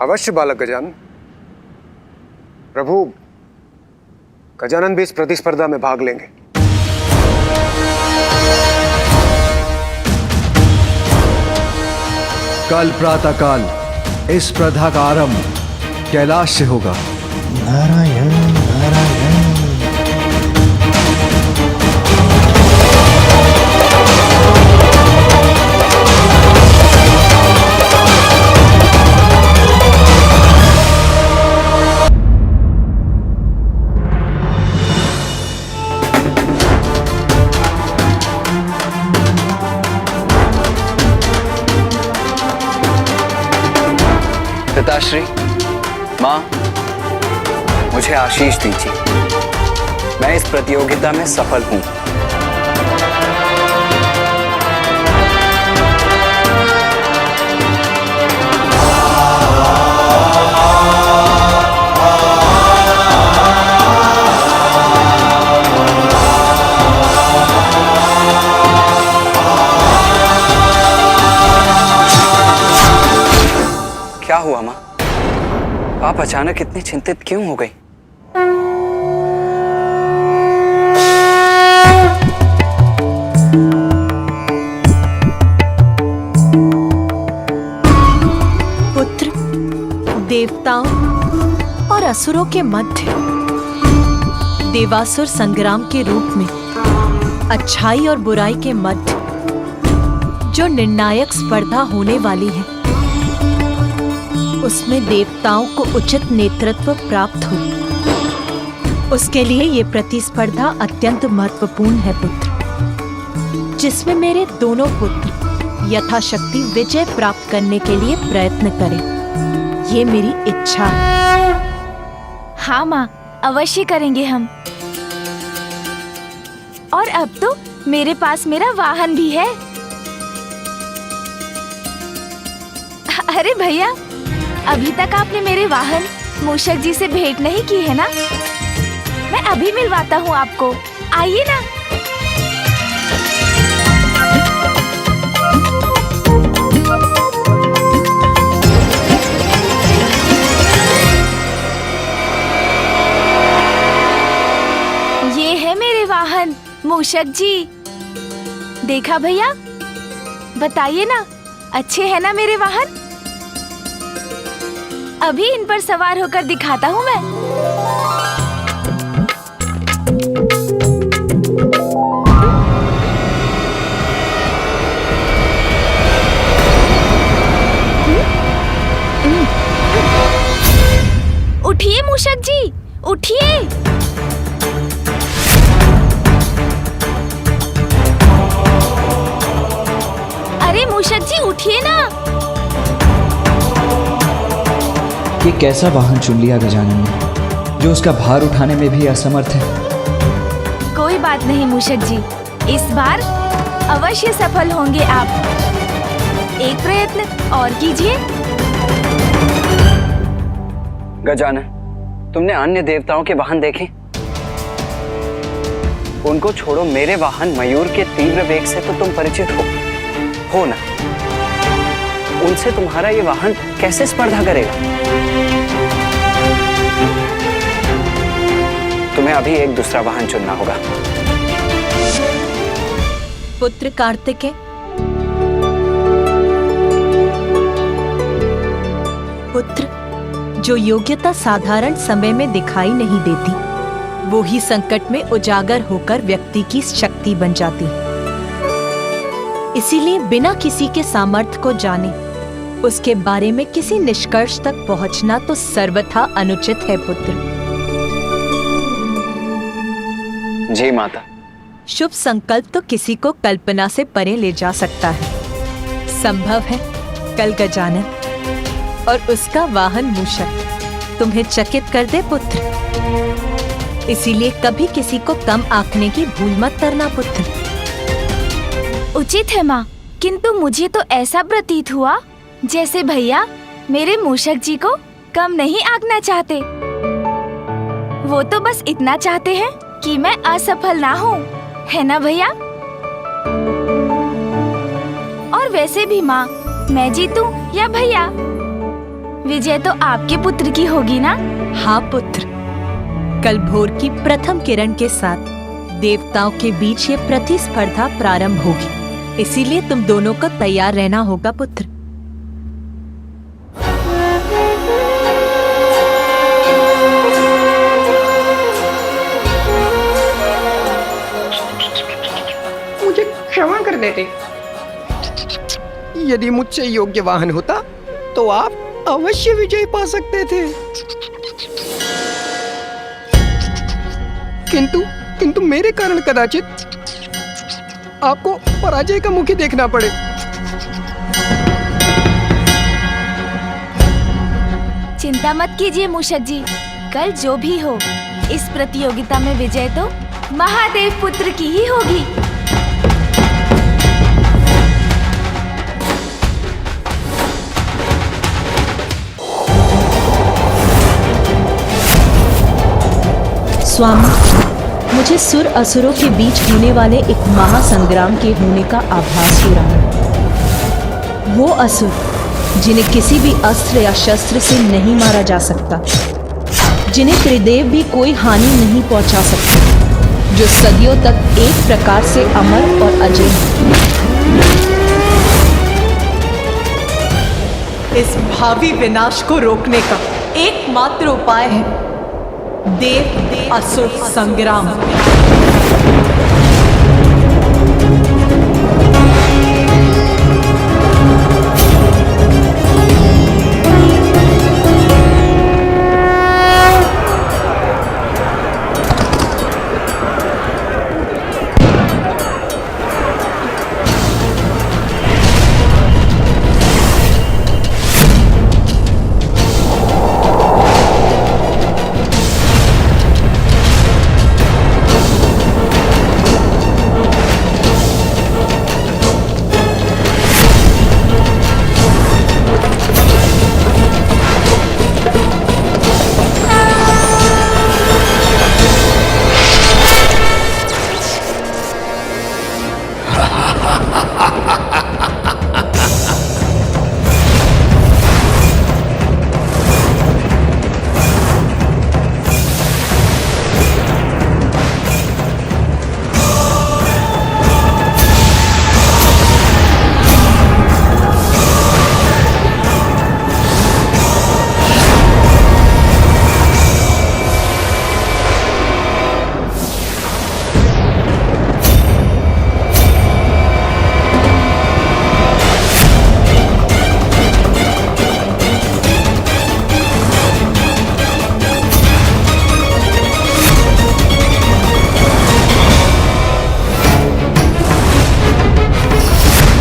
अवश्य बालक गजानन। प्रभु, गजानन भी इस प्रतिस्पर्धा में भाग लेंगे।
कल प्रातःकाल इस स्पर्धा का आरंभ कैलाश से होगा।
नारायण नारायण।
पिताश्री, माँ, मुझे आशीष दीजिए। मैं इस प्रतियोगिता में सफल हूँ। क्या हुआ माँ? आप अचानक इतनी चिंतित क्यों हो गई?
पुत्र, देवताओं और असुरों के मध्य देवासुर संग्राम के रूप में अच्छाई और बुराई के मध्य जो निर्णायक स्पर्धा होने वाली है, उसमें देवताओं को उचित नेतृत्व प्राप्त हो, उसके लिए ये प्रतिस्पर्धा अत्यंत महत्वपूर्ण है पुत्र, जिसमें मेरे दोनों पुत्र यथाशक्ति विजय प्राप्त करने के लिए प्रयत्न करें। ये मेरी इच्छा है।
हाँ माँ, अवश्य करेंगे हम। और अब तो मेरे पास मेरा वाहन भी है। अरे भैया, अभी तक आपने मेरे वाहन मूषक जी से भेंट नहीं की है ना? मैं अभी मिलवाता हूँ आपको, आइए ना। ये है मेरे वाहन मूषक जी। देखा भैया? बताइए ना, अच्छे हैं ना मेरे वाहन? अभी इन पर सवार होकर दिखाता हूँ मैं। उठिए मूषक जी, उठिए। अरे मूषक जी, उठिए ना।
ये कैसा वाहन चुन लिया गजानन ने, जो उसका भार उठाने में भी असमर्थ है?
कोई बात नहीं मूषक जी, इस बार अवश्य सफल होंगे आप। एक प्रयत्न और कीजिए।
गजानन, तुमने अन्य देवताओं के वाहन देखे?
उनको छोड़ो, मेरे वाहन मयूर के तीव्र वेग से तो तुम परिचित हो ना? उनसे तुम्हारा ये वाहन कैसे स्पर्धा करेगा? तुम्हें अभी एक दूसरा वाहन चुनना होगा।
पुत्र कार्तिकेय, पुत्र, जो योग्यता साधारण समय में दिखाई नहीं देती, वो ही संकट में उजागर होकर व्यक्ति की शक्ति बन जाती है। इसीलिए बिना किसी के सामर्थ्य को जाने उसके बारे में किसी निष्कर्ष तक पहुंचना तो सर्वथा अनुचित है पुत्र।
जी माता।
शुभ संकल्प तो किसी को कल्पना से परे ले जा सकता है। संभव है कल गजानन और उसका वाहन मूषक तुम्हें चकित कर दे पुत्र। इसीलिए कभी किसी को कम आंकने की भूल मत करना पुत्र।
उचित है माँ, किंतु मुझे तो ऐसा प्रतीत हुआ जैसे भैया मेरे मूषक जी को कम नहीं आंकना चाहते। वो तो बस इतना चाहते हैं कि मैं असफल ना हूँ, है ना भैया? और वैसे भी माँ, मैं जीतूं या भैया, विजय तो आपके पुत्र की होगी ना?
हाँ पुत्र, कल भोर की प्रथम किरण के साथ देवताओं के बीच ये प्रतिस्पर्धा प्रारंभ होगी। इसीलिए तुम दोनों को तैयार रहना होगा पुत्र।
मुझे क्षमा कर देते। यदि मुझसे योग्य वाहन होता तो आप अवश्य विजय पा सकते थे। किंतु मेरे कारण कदाचित आपको पराजय का मुख ही देखना पड़े।
चिंता मत कीजिए मूषक जी, कल जो भी हो, इस प्रतियोगिता में विजय तो महादेव पुत्र की ही होगी।
स्वामी, मुझे सुर असुरों के बीच होने वाले एक महासंग्राम के होने का आभास हो रहा है। वो असुर जिन्हें किसी भी अस्त्र या शस्त्र से नहीं मारा जा सकता, जिन्हें त्रिदेव भी कोई हानि नहीं पहुंचा सकते, जो सदियों तक एक प्रकार से अमर और अजय हैं।
इस भावी विनाश को रोकने का एकमात्र उपाय है देव असुर संग्राम।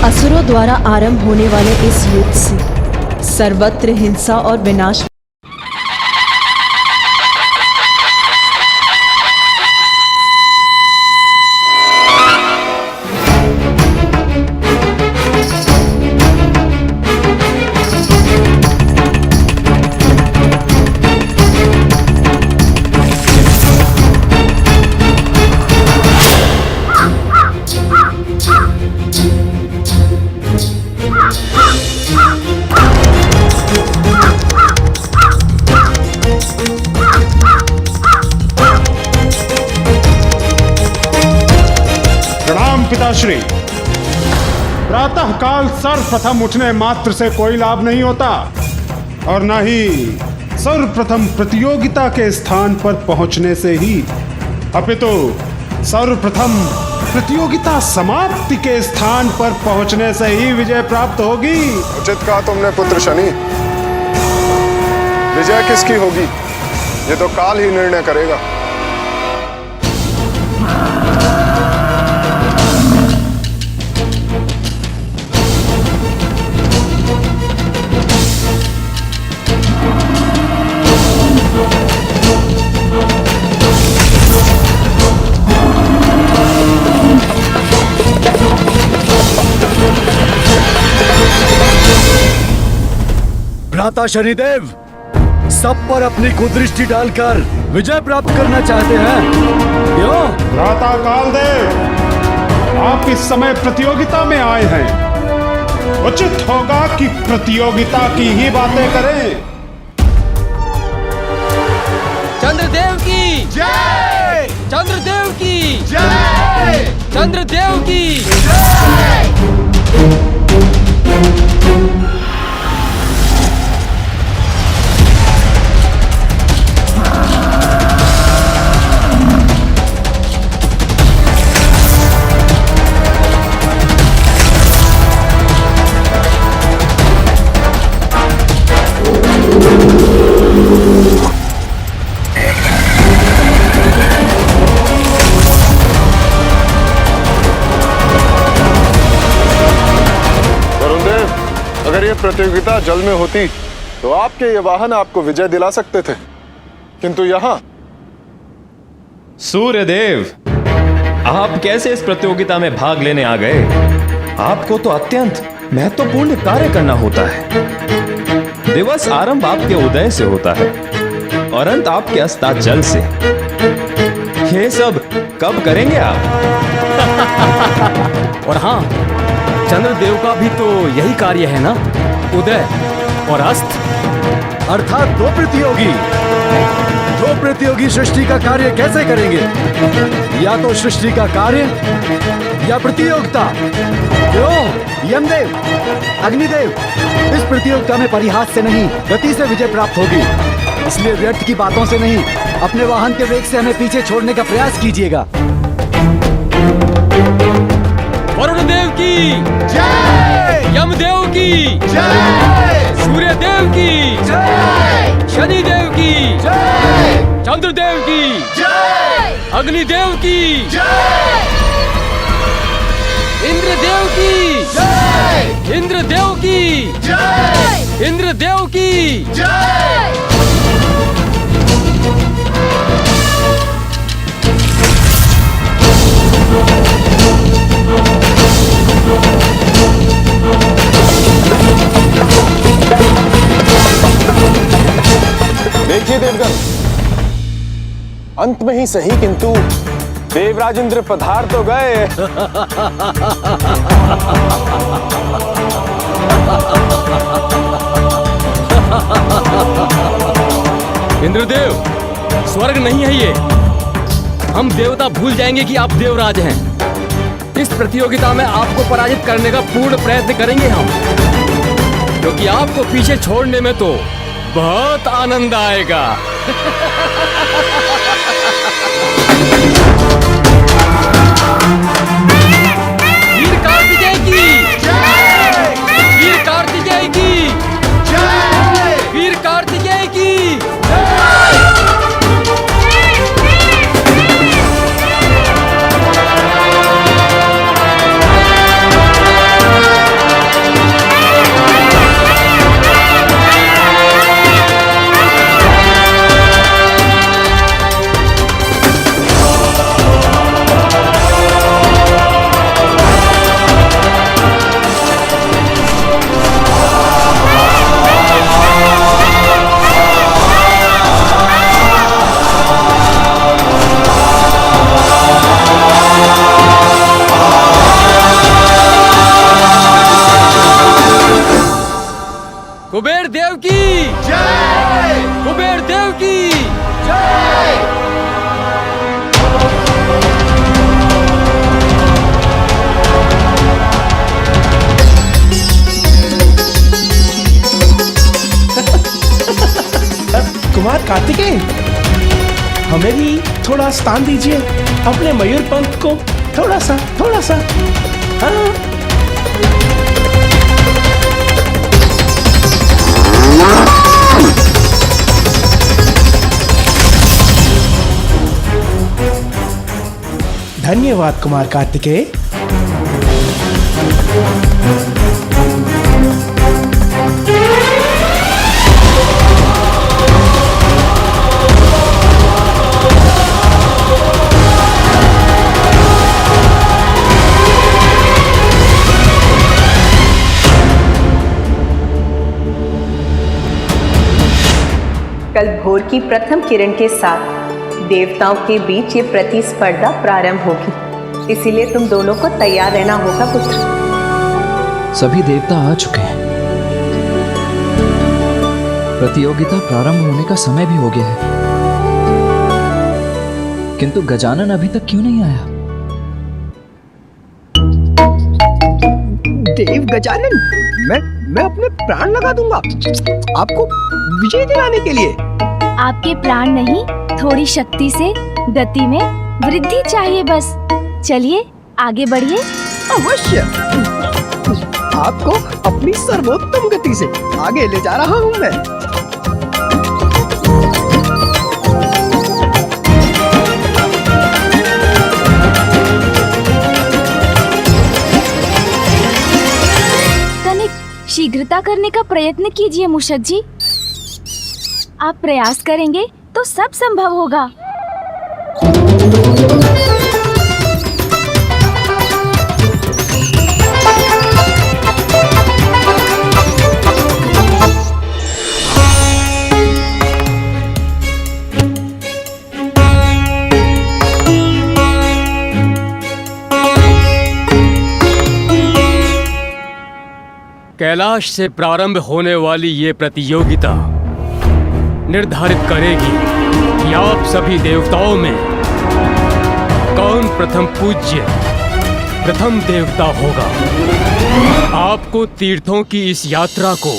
असुरों द्वारा आरंभ होने वाले इस युद्ध से सर्वत्र हिंसा और विनाश
भ्राताश्री, प्रातः काल सर्वप्रथम उठने मात्र से कोई लाभ नहीं होता और न ही सर्वप्रथम प्रतियोगिता के स्थान पर पहुंचने से ही, अपितु सर्वप्रथम प्रतियोगिता समाप्ति के स्थान पर पहुंचने से ही विजय प्राप्त होगी।
उचित कहा तुमने पुत्र शनि। विजय किसकी होगी ये तो काल ही निर्णय करेगा।
भ्राता शनिदेव सब पर अपनी कुदृष्टि डालकर विजय प्राप्त करना चाहते हैं, क्यों?
भ्राता कालदेव, आप इस समय प्रतियोगिता में आए हैं। उचित होगा कि प्रतियोगिता की ही बातें करें।
चंद्रदेव की
जय!
चंद्रदेव की
जय!
चंद्रदेव की
जय!
अगर ये प्रतियोगिता जल में होती तो आपके ये वाहन आपको विजय दिला सकते थे, किंतु यहाँ।
सूर्यदेव, आप कैसे इस प्रतियोगिता में भाग लेने आ गए? आपको तो अत्यंत महत्वपूर्ण कार्य करना होता है। दिवस आरंभ आपके उदय से होता है और अंत आपके अस्ताचल से। ये सब कब करेंगे आप?
और हाँ, चंद्रदेव का भी तो यही कार्य है ना, उदय और अस्त।
अर्थात दो प्रतियोगी सृष्टि का कार्य कैसे करेंगे? या तो सृष्टि का कार्य या प्रतियोगिता। क्यों? यमदेव, अग्निदेव, इस प्रतियोगिता में परिहास से नहीं, गति से विजय प्राप्त होगी। इसलिए व्यर्थ की बातों से नहीं, अपने वाहन के वेग से हमें पीछे छोड़ने का प्रयास कीजिएगा।
वरुण देव की
जय!
यमदेव की
जय!
सूर्यदेव की
जय!
शनिदेव की
जय!
चंद्रदेव की
जय!
अग्निदेव की
जय!
इंद्रदेव की
जय!
इंद्रदेव की
जय!
इंद्रदेव की
जय!
देखिए देवगण, अंत में ही सही किंतु देवराज इंद्र पधार तो गए।
इंद्रदेव, स्वर्ग नहीं है ये। हम देवता भूल जाएंगे कि आप देवराज हैं। इस प्रतियोगिता में आपको पराजित करने का पूर्ण प्रयत्न करेंगे हम, क्योंकि आपको पीछे छोड़ने में तो बहुत आनंद आएगा। वीर कार्तिकेय की जय! वीर कार्तिकेय की जय! वीर कार्तिकेय की जय!
कुमार कार्तिकेय, हमें भी थोड़ा स्थान दीजिए, अपने मयूर पंख को थोड़ा सा हाँ। धन्यवाद कुमार कार्तिकेय।
कल भोर की प्रथम किरण के साथ देवताओं के बीच ये प्रतिस्पर्धा प्रारंभ होगी, इसीलिए तुम दोनों को तैयार रहना होगा पुत्र।
सभी देवता आ चुके हैं। प्रतियोगिता प्रारंभ होने का समय भी हो गया है, किंतु गजानन अभी तक क्यों नहीं आया?
देव गजानन, मैं अपने प्राण लगा दूंगा आपको विजय दिलाने के लिए।
आपके प्राण नहीं, थोड़ी शक्ति से गति में वृद्धि चाहिए बस। चलिए आगे बढ़िए।
अवश्य, आपको अपनी सर्वोत्तम गति से आगे ले जा रहा हूँ मैं।
तनिक शीघ्रता करने का प्रयत्न कीजिए मूषक जी। आप प्रयास करेंगे तो सब संभव होगा।
कैलाश से प्रारंभ होने वाली ये प्रतियोगिता निर्धारित करेगी कि आप सभी देवताओं में कौन प्रथम पूज्य प्रथम देवता होगा। आपको तीर्थों की इस यात्रा को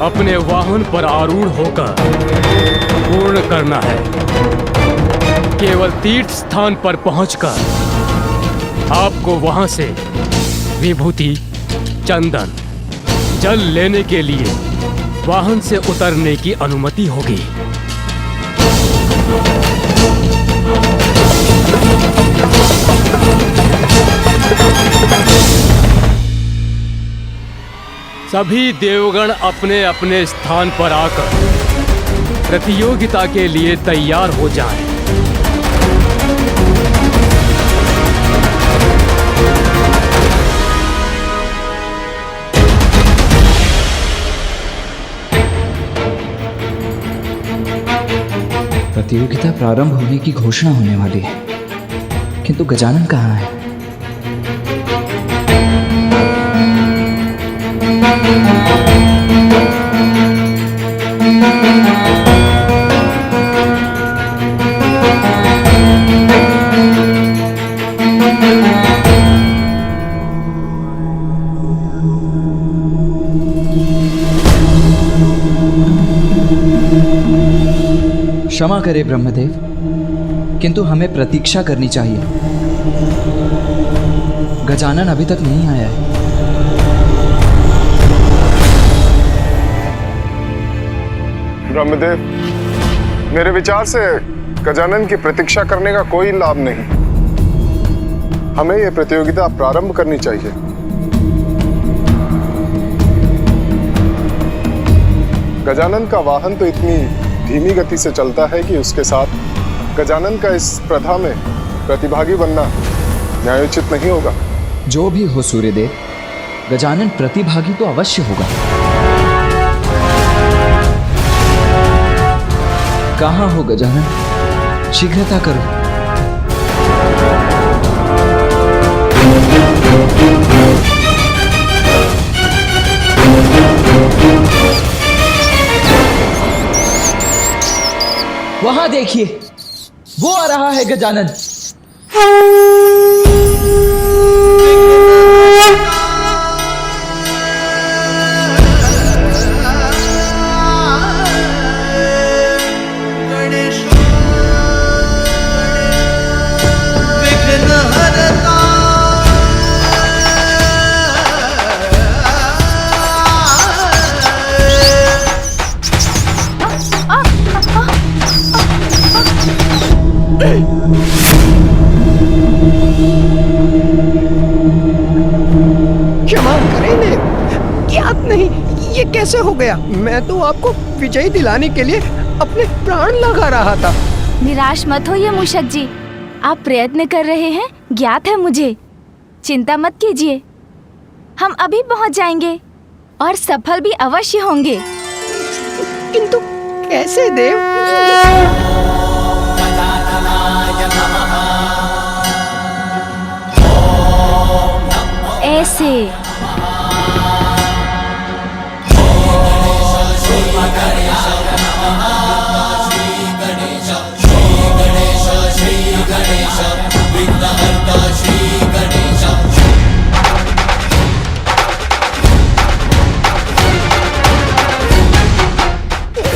अपने वाहन पर आरूढ़ होकर पूर्ण करना है। केवल तीर्थ स्थान पर पहुंचकर आपको वहां से विभूति, चंदन, जल लेने के लिए वाहन से उतरने की अनुमति होगी। सभी देवगण अपने अपने स्थान पर आकर प्रतियोगिता के लिए तैयार हो जाएं।
प्रतियोगिता प्रारंभ होने की घोषणा होने वाली है, किंतु गजानन कहाँ है? क्षमा करें ब्रह्मदेव, किंतु हमें प्रतीक्षा करनी चाहिए। गजानन अभी तक नहीं आया है।
ब्रह्मदेव, मेरे विचार से गजानन की प्रतीक्षा करने का कोई लाभ नहीं। हमें यह प्रतियोगिता प्रारंभ करनी चाहिए। गजानन का वाहन तो इतनी धीमी गति से चलता है कि उसके साथ गजानन का इस स्पर्धा में प्रतिभागी बनना न्यायोचित नहीं होगा।
जो भी हो सूर्यदेव, गजानन प्रतिभागी तो अवश्य होगा। कहाँ हो गजानन? शीघ्रता करो। वहां देखिए, वो आ रहा है गजानन।
कैसे हो गया? मैं तो आपको विजयी दिलाने के लिए अपने प्राण लगा रहा था।
निराश मत होइए मूषक जी, आप प्रयत्न कर रहे हैं, ज्ञात है मुझे। चिंता मत कीजिए, हम अभी पहुंच जाएंगे और सफल भी अवश्य होंगे।
किंतु कैसे देव?
ऐसे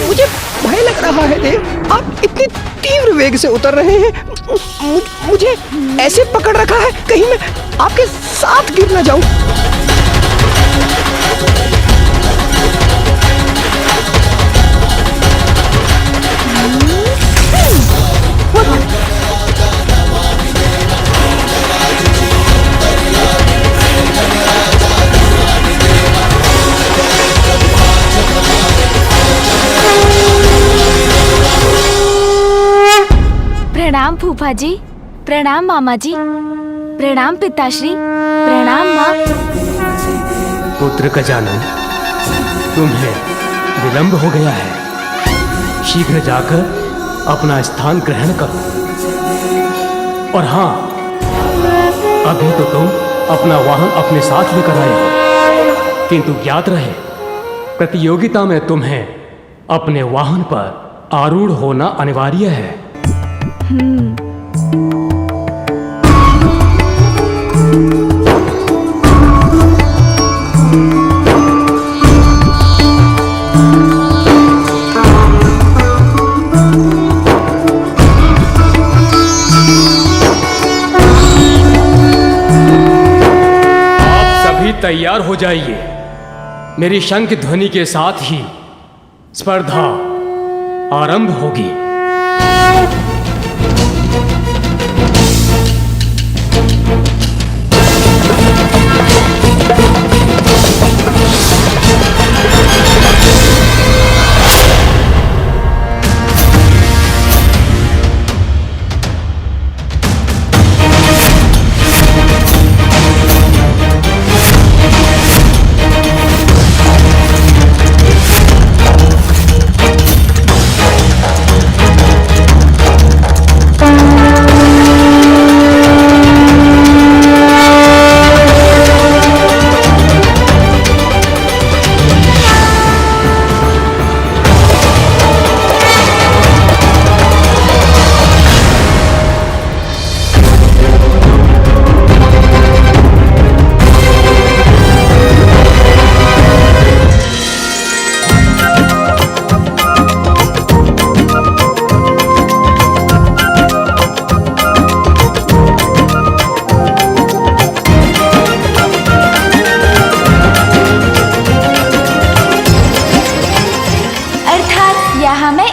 मुझे भय लग रहा है देव, आप इतनी तीव्र वेग से उतर रहे हैं। मुझे ऐसे पकड़ रखा है कहीं मैं आपके साथ गिर न जाऊं।
प्रणाम फूफा जी, प्रणाम मामा जी, प्रणाम पिताश्री, प्रणाम माँ।
पुत्र गजानन, तुम्हें विलंब हो गया है, शीघ्र जाकर अपना स्थान ग्रहण करो। और हाँ, अभी तो तुम अपना वाहन अपने साथ लेकर आए हो, किंतु ज्ञात रहे प्रतियोगिता में तुम्हें अपने वाहन पर आरूढ़ होना अनिवार्य है। तैयार हो जाइए, मेरी शंख ध्वनि के साथ ही स्पर्धा आरंभ होगी।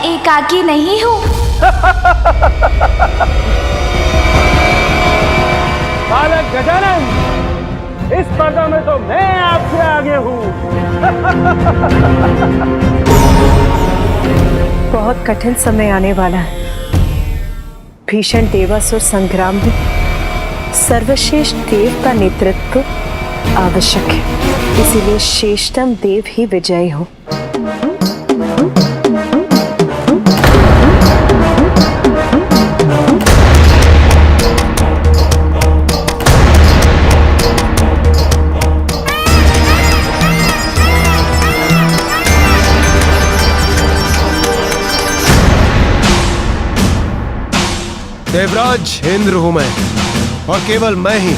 एकाकी नहीं हूँ।
बालक गजानन, इस स्पर्धा में तो मैं आपसे आगे हूँ।
बहुत कठिन समय आने वाला है। भीषण देवासुर संग्राम में सर्वश्रेष्ठ देव का नेतृत्व आवश्यक है, इसीलिए श्रेष्ठतम देव ही विजयी हो।
देवराज इंद्र हूं मैं, और केवल मैं ही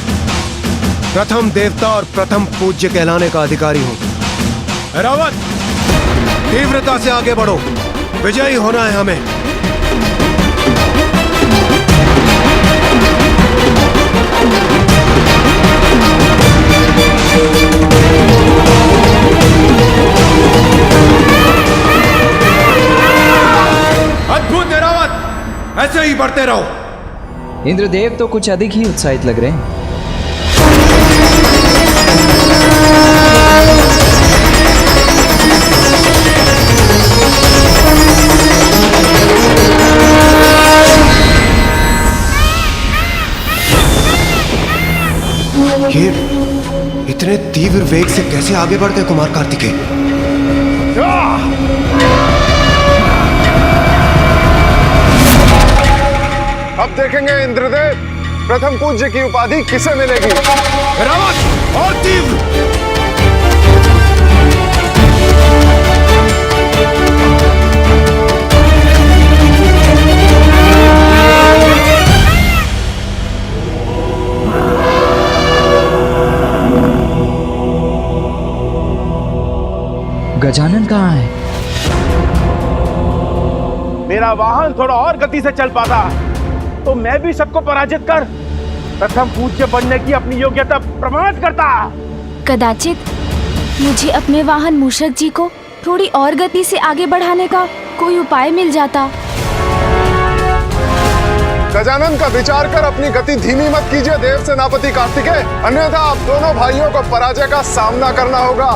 प्रथम देवता और प्रथम पूज्य कहलाने का अधिकारी हूं। रावत, तीव्रता से आगे बढ़ो, विजयी होना है हमें। अद्भुत है रावत, ऐसे ही बढ़ते रहो।
इंद्रदेव तो कुछ अधिक ही उत्साहित लग रहे हैं।
इतने तीव्र वेग से कैसे आगे बढ़ गए कुमार कार्तिकेय? अब देखेंगे इंद्रदेव, प्रथम पूज्य की उपाधि किसे मिलेगी?
रावत और तीव्र।
गजानन कहाँ है?
मेरा वाहन थोड़ा और गति से चल पाता तो मैं भी सबको पराजित कर प्रथम पूज्य बनने की अपनी योग्यता प्रमाणित करता।
कदाचित मुझे अपने वाहन मूषक जी को थोड़ी और गति से आगे बढ़ाने का कोई उपाय मिल जाता।
गजानन का विचार कर अपनी गति धीमी मत कीजिए देव सेनापति कार्तिकेय, अन्यथा आप दोनों भाइयों को पराजय का सामना करना होगा।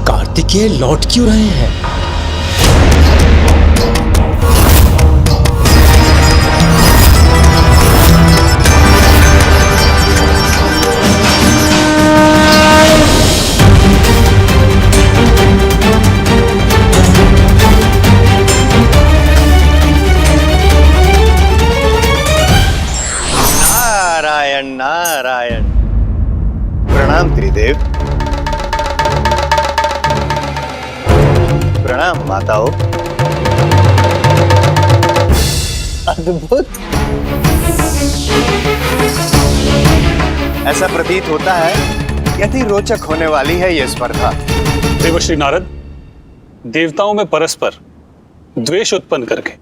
कार्तिकेय लौट क्यों रहे हैं?
नारायण नारायण। प्रणाम त्रिदेव। प्रणाम माताओं। अद्भुत। ऐसा प्रतीत होता है यदि रोचक होने वाली है यह स्पर्धा।
देवर्षि नारद, देवताओं में परस्पर द्वेष उत्पन्न करके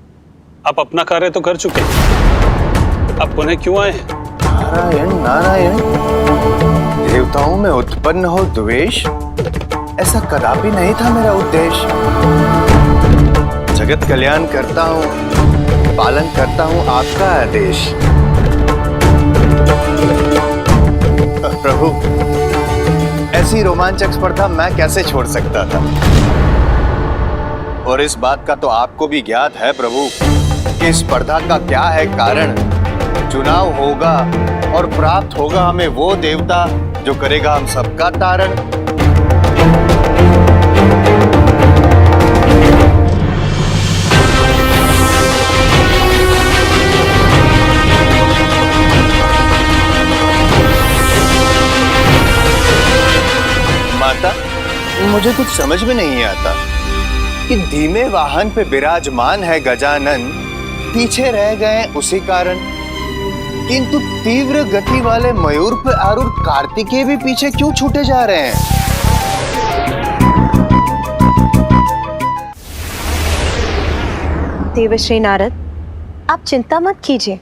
आप अपना कार्य तो कर चुके हैं, अब पुनः क्यों आए हैं?
नारायण नारायण। देवताओं में उत्पन्न हो द्वेष, ऐसा कदापि नहीं था मेरा उद्देश्य। जगत कल्याण करता हूँ, पालन करता हूँ आपका आदेश। प्रभु, ऐसी रोमांचक स्पर्धा मैं कैसे छोड़ सकता था? और इस बात का तो आपको भी ज्ञात है प्रभु कि स्पर्धा का क्या है कारण। चुनाव होगा और प्राप्त होगा हमें वो देवता जो करेगा हम सबका तारण। माता, मुझे कुछ समझ में नहीं आता कि धीमे वाहन पे विराजमान है गजानन, पीछे रह गए उसी कारण, किंतु तीव्र गति वाले मयूर पे आरूढ़ कार्तिकेय भी पीछे क्यों छूटे जा रहे हैं?
देवर्षि नारद, आप चिंता मत कीजिए।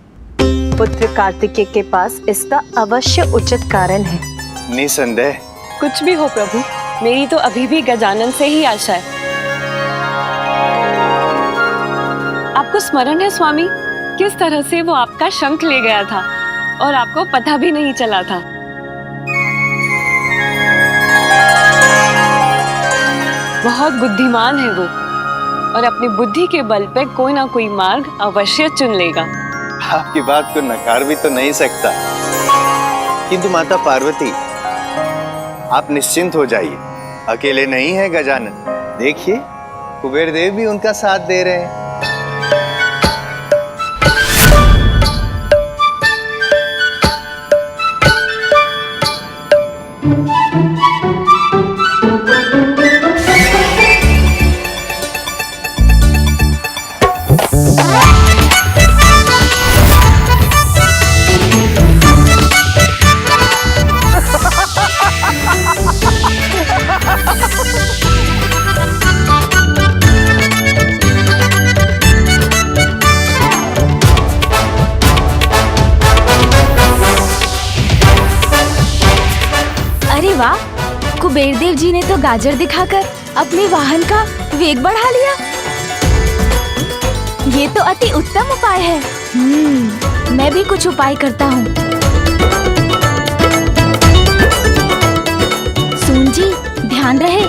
पुत्र कार्तिकेय के पास इसका अवश्य उचित कारण है।
निसंदेह।
कुछ भी हो प्रभु, मेरी तो अभी भी गजानन से ही आशा है। आपको स्मरण है स्वामी, किस तरह से वो आपका शंख ले गया था और आपको पता भी नहीं चला था। बहुत बुद्धिमान है वो और अपनी बुद्धि के बल पे कोई ना कोई मार्ग अवश्य चुन लेगा।
आपकी बात को नकार भी तो नहीं सकता, किंतु माता पार्वती आप निश्चिंत हो जाइए, अकेले नहीं है गजानन। देखिए कुबेर देव भी उनका साथ दे रहे हैं।
कुबेर देव जी ने तो गाजर दिखाकर अपने वाहन का वेग बढ़ा लिया। ये तो अति उत्तम उपाय है। मैं भी कुछ उपाय करता हूँ। सून जी, ध्यान रहे,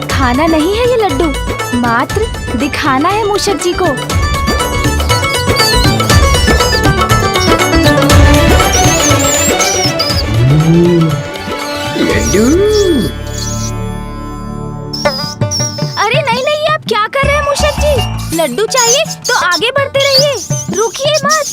खाना नहीं है ये लड्डू, मात्र दिखाना है मूषक जी को।
लड्डू।
अरे नहीं नहीं, आप क्या कर रहे हैं मूषक जी? लड्डू चाहिए तो आगे बढ़ते रहिए, रुकिए मत।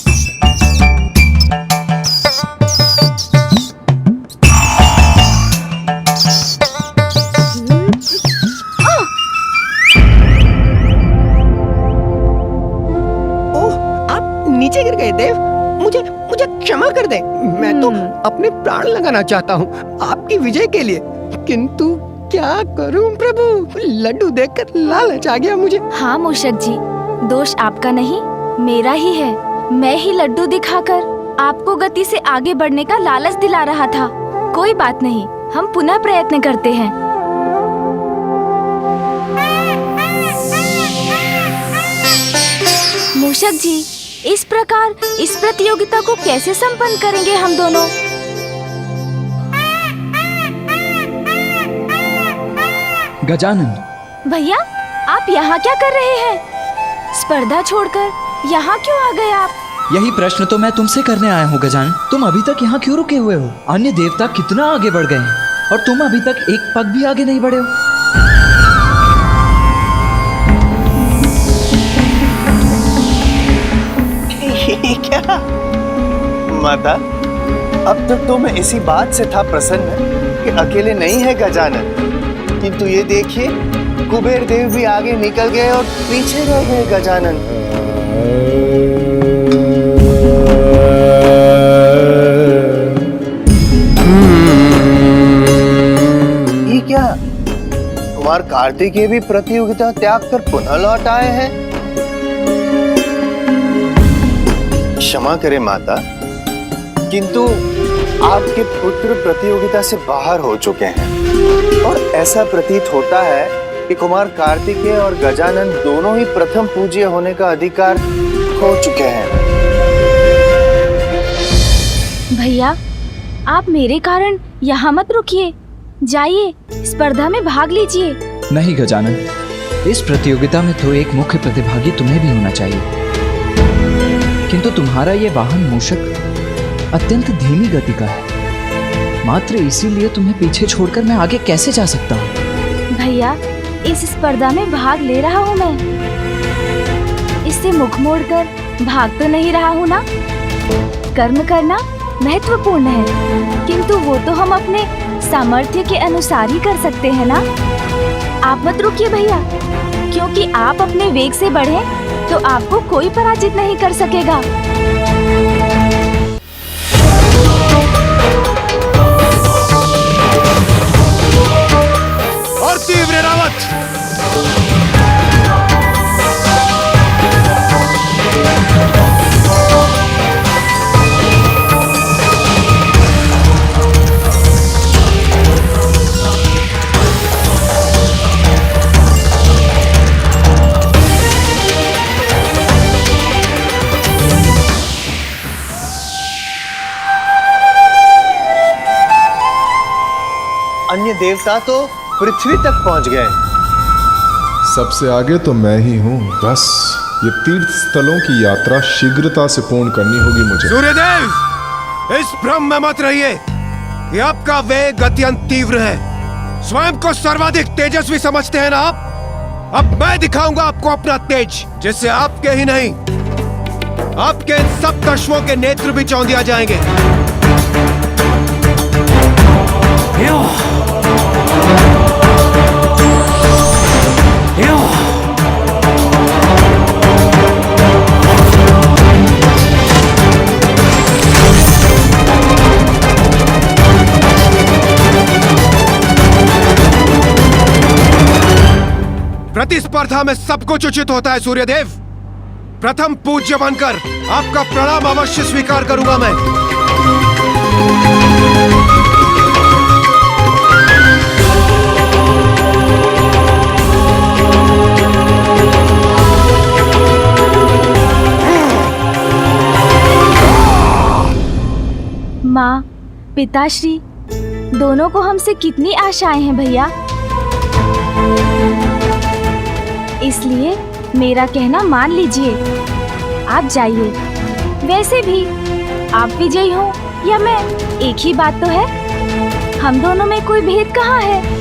नीचे गिर गए देव, मुझे मुझे क्षमा कर दें। मैं तो अपने प्राण लगाना चाहता हूँ आपकी विजय के लिए, किंतु क्या करूँ प्रभु, लड्डू देखकर लालच आ गया मुझे।
हाँ मूषक जी, दोष आपका नहीं मेरा ही है। मैं ही लड्डू दिखाकर आपको गति से आगे बढ़ने का लालच दिला रहा था। कोई बात नहीं, हम पुनः प्रयत्न करते हैं। मूषक जी, इस प्रकार इस प्रतियोगिता को कैसे संपन्न करेंगे हम दोनों?
गजानन
भैया, आप यहाँ क्या कर रहे हैं? स्पर्धा छोड़कर यहाँ क्यों आ गए आप?
यही प्रश्न तो मैं तुमसे करने आया हूँ गजानन। तुम अभी तक यहाँ क्यों रुके हुए हो? अन्य देवता कितना आगे बढ़ गए हैं और तुम अभी तक एक पग भी आगे नहीं बढ़े हो।
क्या माता, अब तक तो मैं इसी बात से था प्रसन्न कि अकेले नहीं है गजानन, किंतु ये देखिए कुबेर देव भी आगे निकल गए और पीछे रह गए गजानन। ये क्या, कुमार कार्तिकेय भी प्रतियोगिता त्याग कर पुनः लौट आए हैं? क्षमा करें माता, किंतु आपके पुत्र प्रतियोगिता से बाहर हो चुके हैं और ऐसा प्रतीत होता है कि कुमार कार्तिकेय और गजानन दोनों ही प्रथम पूज्य होने का अधिकार खो चुके हैं।
भैया, आप मेरे कारण यहाँ मत रुकिए, जाइए स्पर्धा में भाग लीजिए।
नहीं गजानन, इस प्रतियोगिता में तो एक मुख्य प्रतिभागी तुम्हें भी होना चाहिए, किंतु तुम्हारा ये वाहन मूषक अत्यंत धीमी गति का है। मात्र इसीलिए तुम्हें पीछे छोड़कर मैं आगे कैसे जा सकता हूँ?
भैया, इस स्पर्धा में भाग ले रहा हूँ मैं, इससे मुख मोड़कर भाग तो नहीं रहा हूँ ना। कर्म करना महत्वपूर्ण है, किंतु वो तो हम अपने सामर्थ्य के अनुसार ही कर सकते हैं ना। आप मत रुकिए भैया, क्योंकि आप अपने वेग से बढ़े तो आपको कोई पराजित नहीं कर सकेगा।
और तीव्र रावत,
अन्य देवता तो पृथ्वी तक पहुंच गए।
सबसे आगे तो मैं ही हूँ। बस ये तीर्थ स्थलों की यात्रा शीघ्रता से पूर्ण करनी होगी मुझे।
सूर्यदेव, इस भ्रम में मत रहिए कि आपका वेग अत्यंत तीव्र है। स्वयं को सर्वाधिक तेजस्वी समझते हैं ना आप? अब मैं दिखाऊंगा आपको अपना तेज, जिससे आपके ही नहीं आपके इन सब दशवों के नेत्र भी चौंधिया जाएंगे। प्रतिस्पर्धा में सब कुछ उचित होता है सूर्यदेव। प्रथम पूज्य बनकर आपका प्रणाम अवश्य स्वीकार करूंगा मैं।
पिताश्री, दोनों को हमसे कितनी आशाएं हैं भैया, इसलिए मेरा कहना मान लीजिए, आप जाइए। वैसे भी आप विजयी हो या मैं, एक ही बात तो है, हम दोनों में कोई भेद कहाँ है।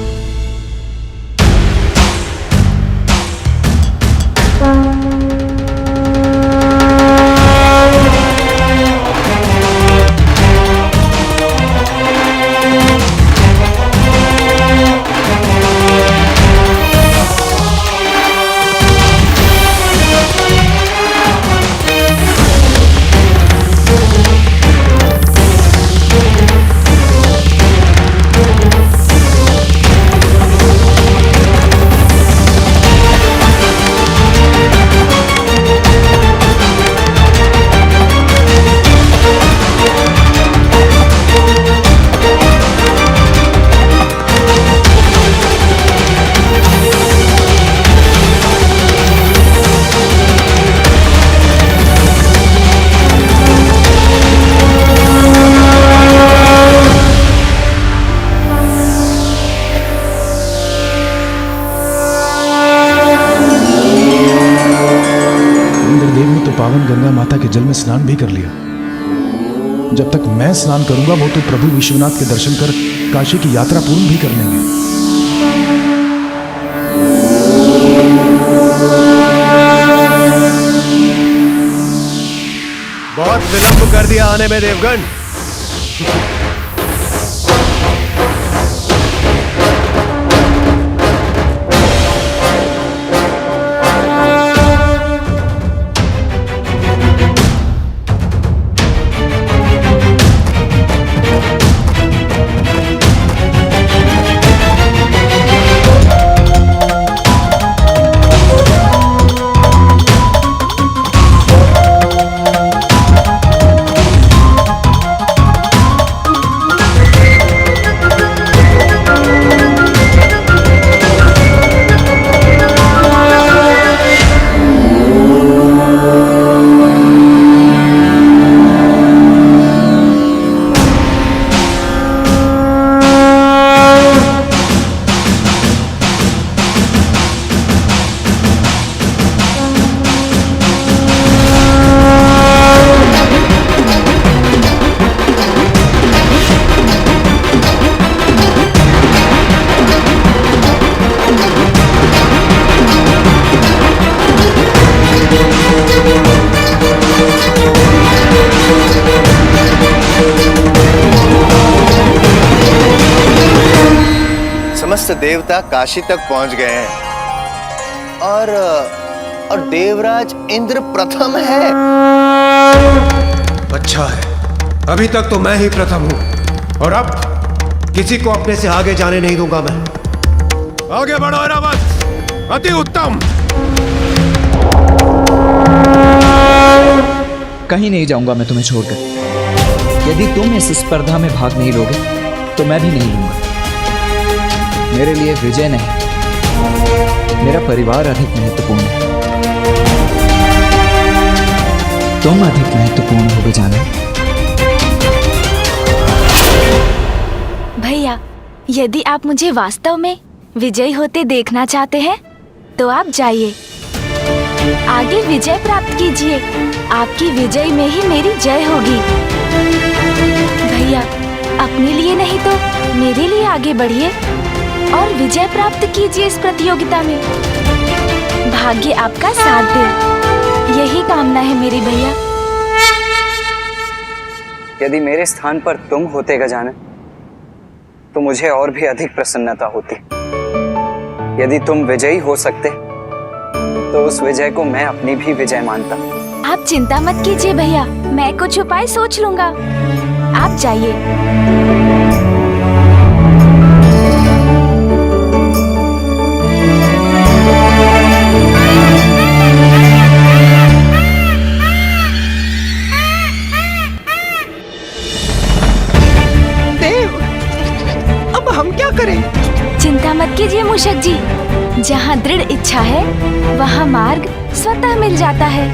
पावन गंगा माता के जल में स्नान भी कर लिया। जब तक मैं स्नान करूंगा वो तो प्रभु विश्वनाथ के दर्शन कर काशी की यात्रा पूर्ण भी कर लेंगे।
बहुत विलंब कर दिया आने में देवगण।
समस्त देवता काशी तक पहुंच गए हैं और देवराज इंद्र प्रथम है।
अच्छा है, अभी तक तो मैं ही प्रथम हूं और अब किसी को अपने से आगे जाने नहीं दूंगा मैं। आगे बढ़ो रावत, अति उत्तम।
कहीं नहीं जाऊंगा मैं तुम्हें छोड़कर। यदि तुम इस स्पर्धा में भाग नहीं लोगे तो मैं भी नहीं लूंगा। मेरे लिए विजय नहीं, मेरा परिवार अधिक महत्वपूर्ण है। तुम अधिक महत्वपूर्ण हो जाना।
भैया, यदि आप मुझे वास्तव में विजयी होते देखना चाहते हैं तो आप जाइए, आगे विजय प्राप्त कीजिए। आपकी विजय में ही मेरी जय होगी। भैया, अपने लिए नहीं तो मेरे लिए आगे बढ़िए और विजय प्राप्त कीजिए इस प्रतियोगिता में। भाग्य आपका साथ दे, यही कामना है मेरी भैया।
यदि मेरे स्थान पर तुम होते गजानन तो मुझे और भी अधिक प्रसन्नता होती। यदि तुम विजयी हो सकते तो उस विजय को मैं अपनी भी विजय मानता।
आप चिंता मत कीजिए भैया, मैं कुछ उपाय सोच लूंगा। आप जाइए।
देव, अब हम क्या करें?
चिंता मत कीजिए मूषक जी, जहाँ दृढ़ इच्छा है वहाँ मार्ग स्वतः मिल जाता है।